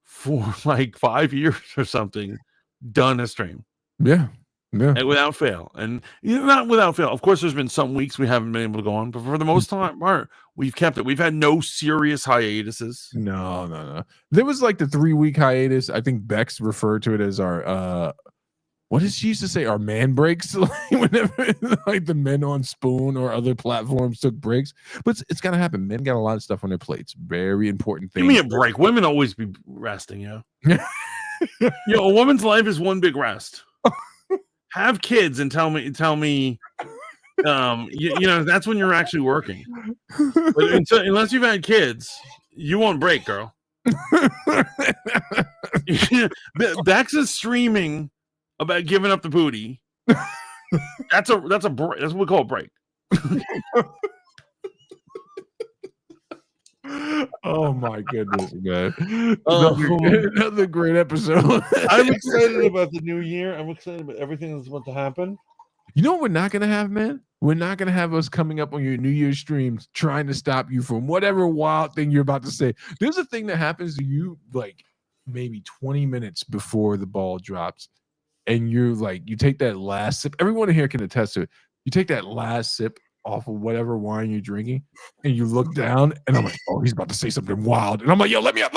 for like 5 years or something done a stream. Yeah. Yeah. And without fail. And not without fail. Of course, there's been some weeks we haven't been able to go on, but for the most part, we've kept it. We've had no serious hiatuses. No. There was like the 3-week hiatus. I think Bex referred to it as our what did she used to say? Our man breaks. Whenever like the Men on Spoon or other platforms took breaks. But it's gotta happen. Men got a lot of stuff on their plates. Very important thing. Give me a break. Women always be resting, a woman's life is one big rest. Have kids and tell me that's when you're actually working. But unless you've had kids, you won't break, girl. Bex is streaming about giving up the booty. That's a break. That's what we call a break. Oh my goodness, man. Another great episode. I'm excited about the new year. I'm excited about everything that's about to happen. You know what we're not going to have, man? We're not going to have us coming up on your New Year's streams trying to stop you from whatever wild thing you're about to say. There's a thing that happens to you like maybe 20 minutes before the ball drops. And you're like, you take that last sip. Everyone here can attest to it. You take that last sip off of whatever wine you're drinking, and you look down, and I'm like, oh, he's about to say something wild. And I'm like, yo, let me up.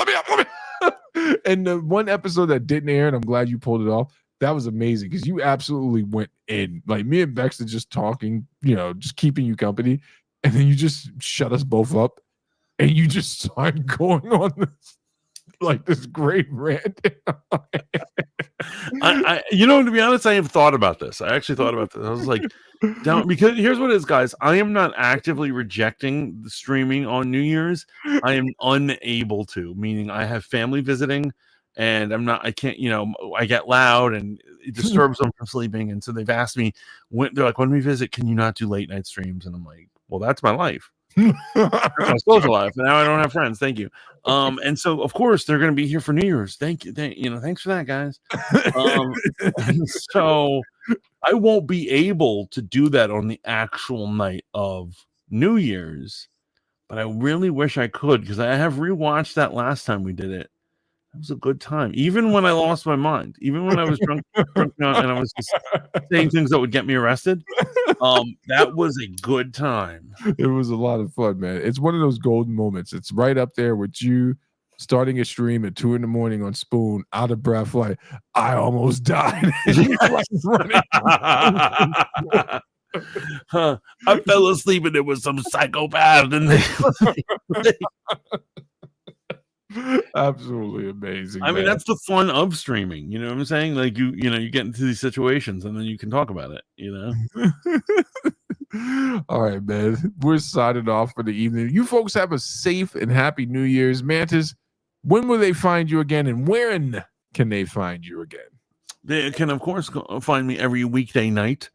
And the one episode that didn't air, and I'm glad you pulled it off, that was amazing because you absolutely went in. Like me and Bex are just talking, just keeping you company. And then you just shut us both up, and you just started going on this great rant. To be honest, I have thought about this. I actually thought about this. I was like, because here's what it is, guys. I am not actively rejecting the streaming on New Year's. I am unable to, meaning I have family visiting, and I can't, I get loud and it disturbs them from sleeping. And so they've asked me, they're like, when we visit, can you not do late night streams? And I'm like, well, that's my life. My social life. Now I don't have friends. Thank you. And so of course they're going to be here for New Year's. Thank you. Thanks for that, guys. So I won't be able to do that on the actual night of New Year's, but I really wish I could because I have rewatched that last time we did it. It was a good time. Even when I lost my mind, even when I was drunk and I was just saying things that would get me arrested. That was a good time. It was a lot of fun, man. It's one of those golden moments. It's right up there with you starting a stream at 2 a.m. on Spoon, out of breath, like I almost died. I fell asleep and there was some psychopath and absolutely amazing. I mean, that's the fun of streaming. You know what I'm saying? Like you get into these situations and then you can talk about it. All right, man. We're signing off for the evening. You folks have a safe and happy New Year's. Mantis, when will they find you again, and when can they find you again? They can, of course, find me every weekday night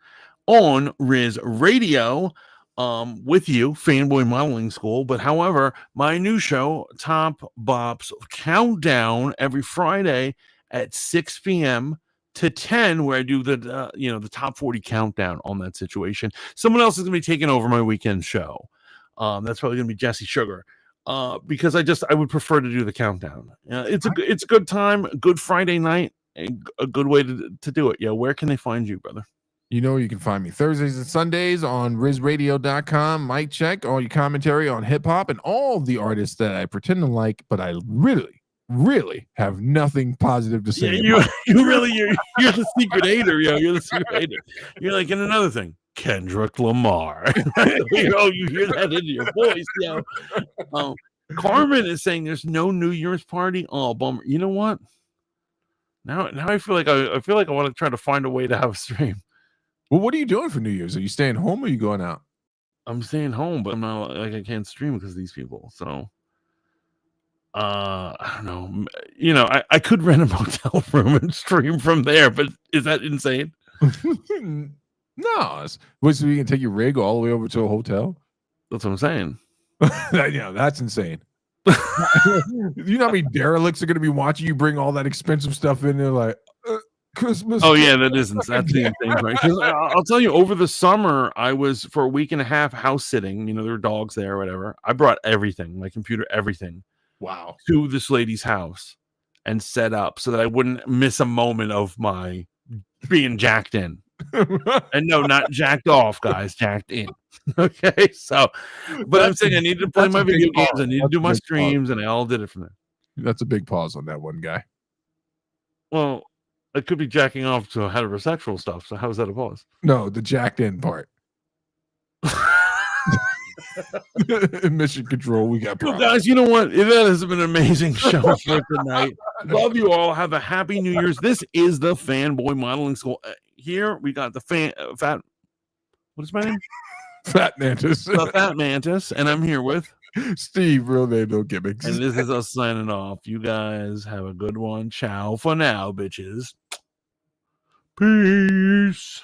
on Riz Radio. With you, Fanboy Modeling School. But however, my new show, Top Bops Countdown, every Friday at 6 p.m. to 10, where I do the top 40 countdown on that situation. Someone else is going to be taking over my weekend show. That's probably going to be Jesse Sugar. Because I would prefer to do the countdown. It's a good time, a good Friday night, a good way to do it. Yeah, where can they find you, brother? You can find me Thursdays and Sundays on RizRadio.com. Mic check, all your commentary on hip hop and all the artists that I pretend to like, but I really have nothing positive to say. Yeah, you're the secret hater, yo. You're the secret hater. You're like, and another thing, Kendrick Lamar. You hear that in your voice, yo. Carmen is saying there's no New Year's party. Oh, bummer. You know what? Now I feel like I want to try to find a way to have a stream. Well, what are you doing for New Year's? Are you staying home or are you going out? I'm staying home, but I'm not I can't stream because of these people. So I don't know. I could rent a motel room and stream from there, but is that insane? No. So you can take your rig all the way over to a hotel? That's what I'm saying. That's insane. You know how many derelicts are going to be watching you bring all that expensive stuff in there like Christmas. Oh yeah, that's the thing, right? I'll tell you, over the summer, I was for a week and a half house sitting. There were dogs there, or whatever. I brought everything, my computer, everything. Wow. To this lady's house and set up so that I wouldn't miss a moment of my being jacked in. And no, not jacked off, guys, jacked in. Okay, so, but I'm saying I needed to play my video games, I needed to do my streams, and I all did it from there. That's a big pause on that one, guy. Well, it could be jacking off to heterosexual stuff. So how is that a pause? No, the jacked in part. Mission Control, we got problems. Well, guys, you know what? That has been an amazing show for tonight. Love you all. Have a happy New Year's. This is the Fanboy Modeling School. Here we got the fat. What is my name? Fat Mantis. The Fat Mantis, and I'm here with Steve. Real name, no gimmicks. And this is us signing off. You guys have a good one. Ciao for now, bitches. Peace.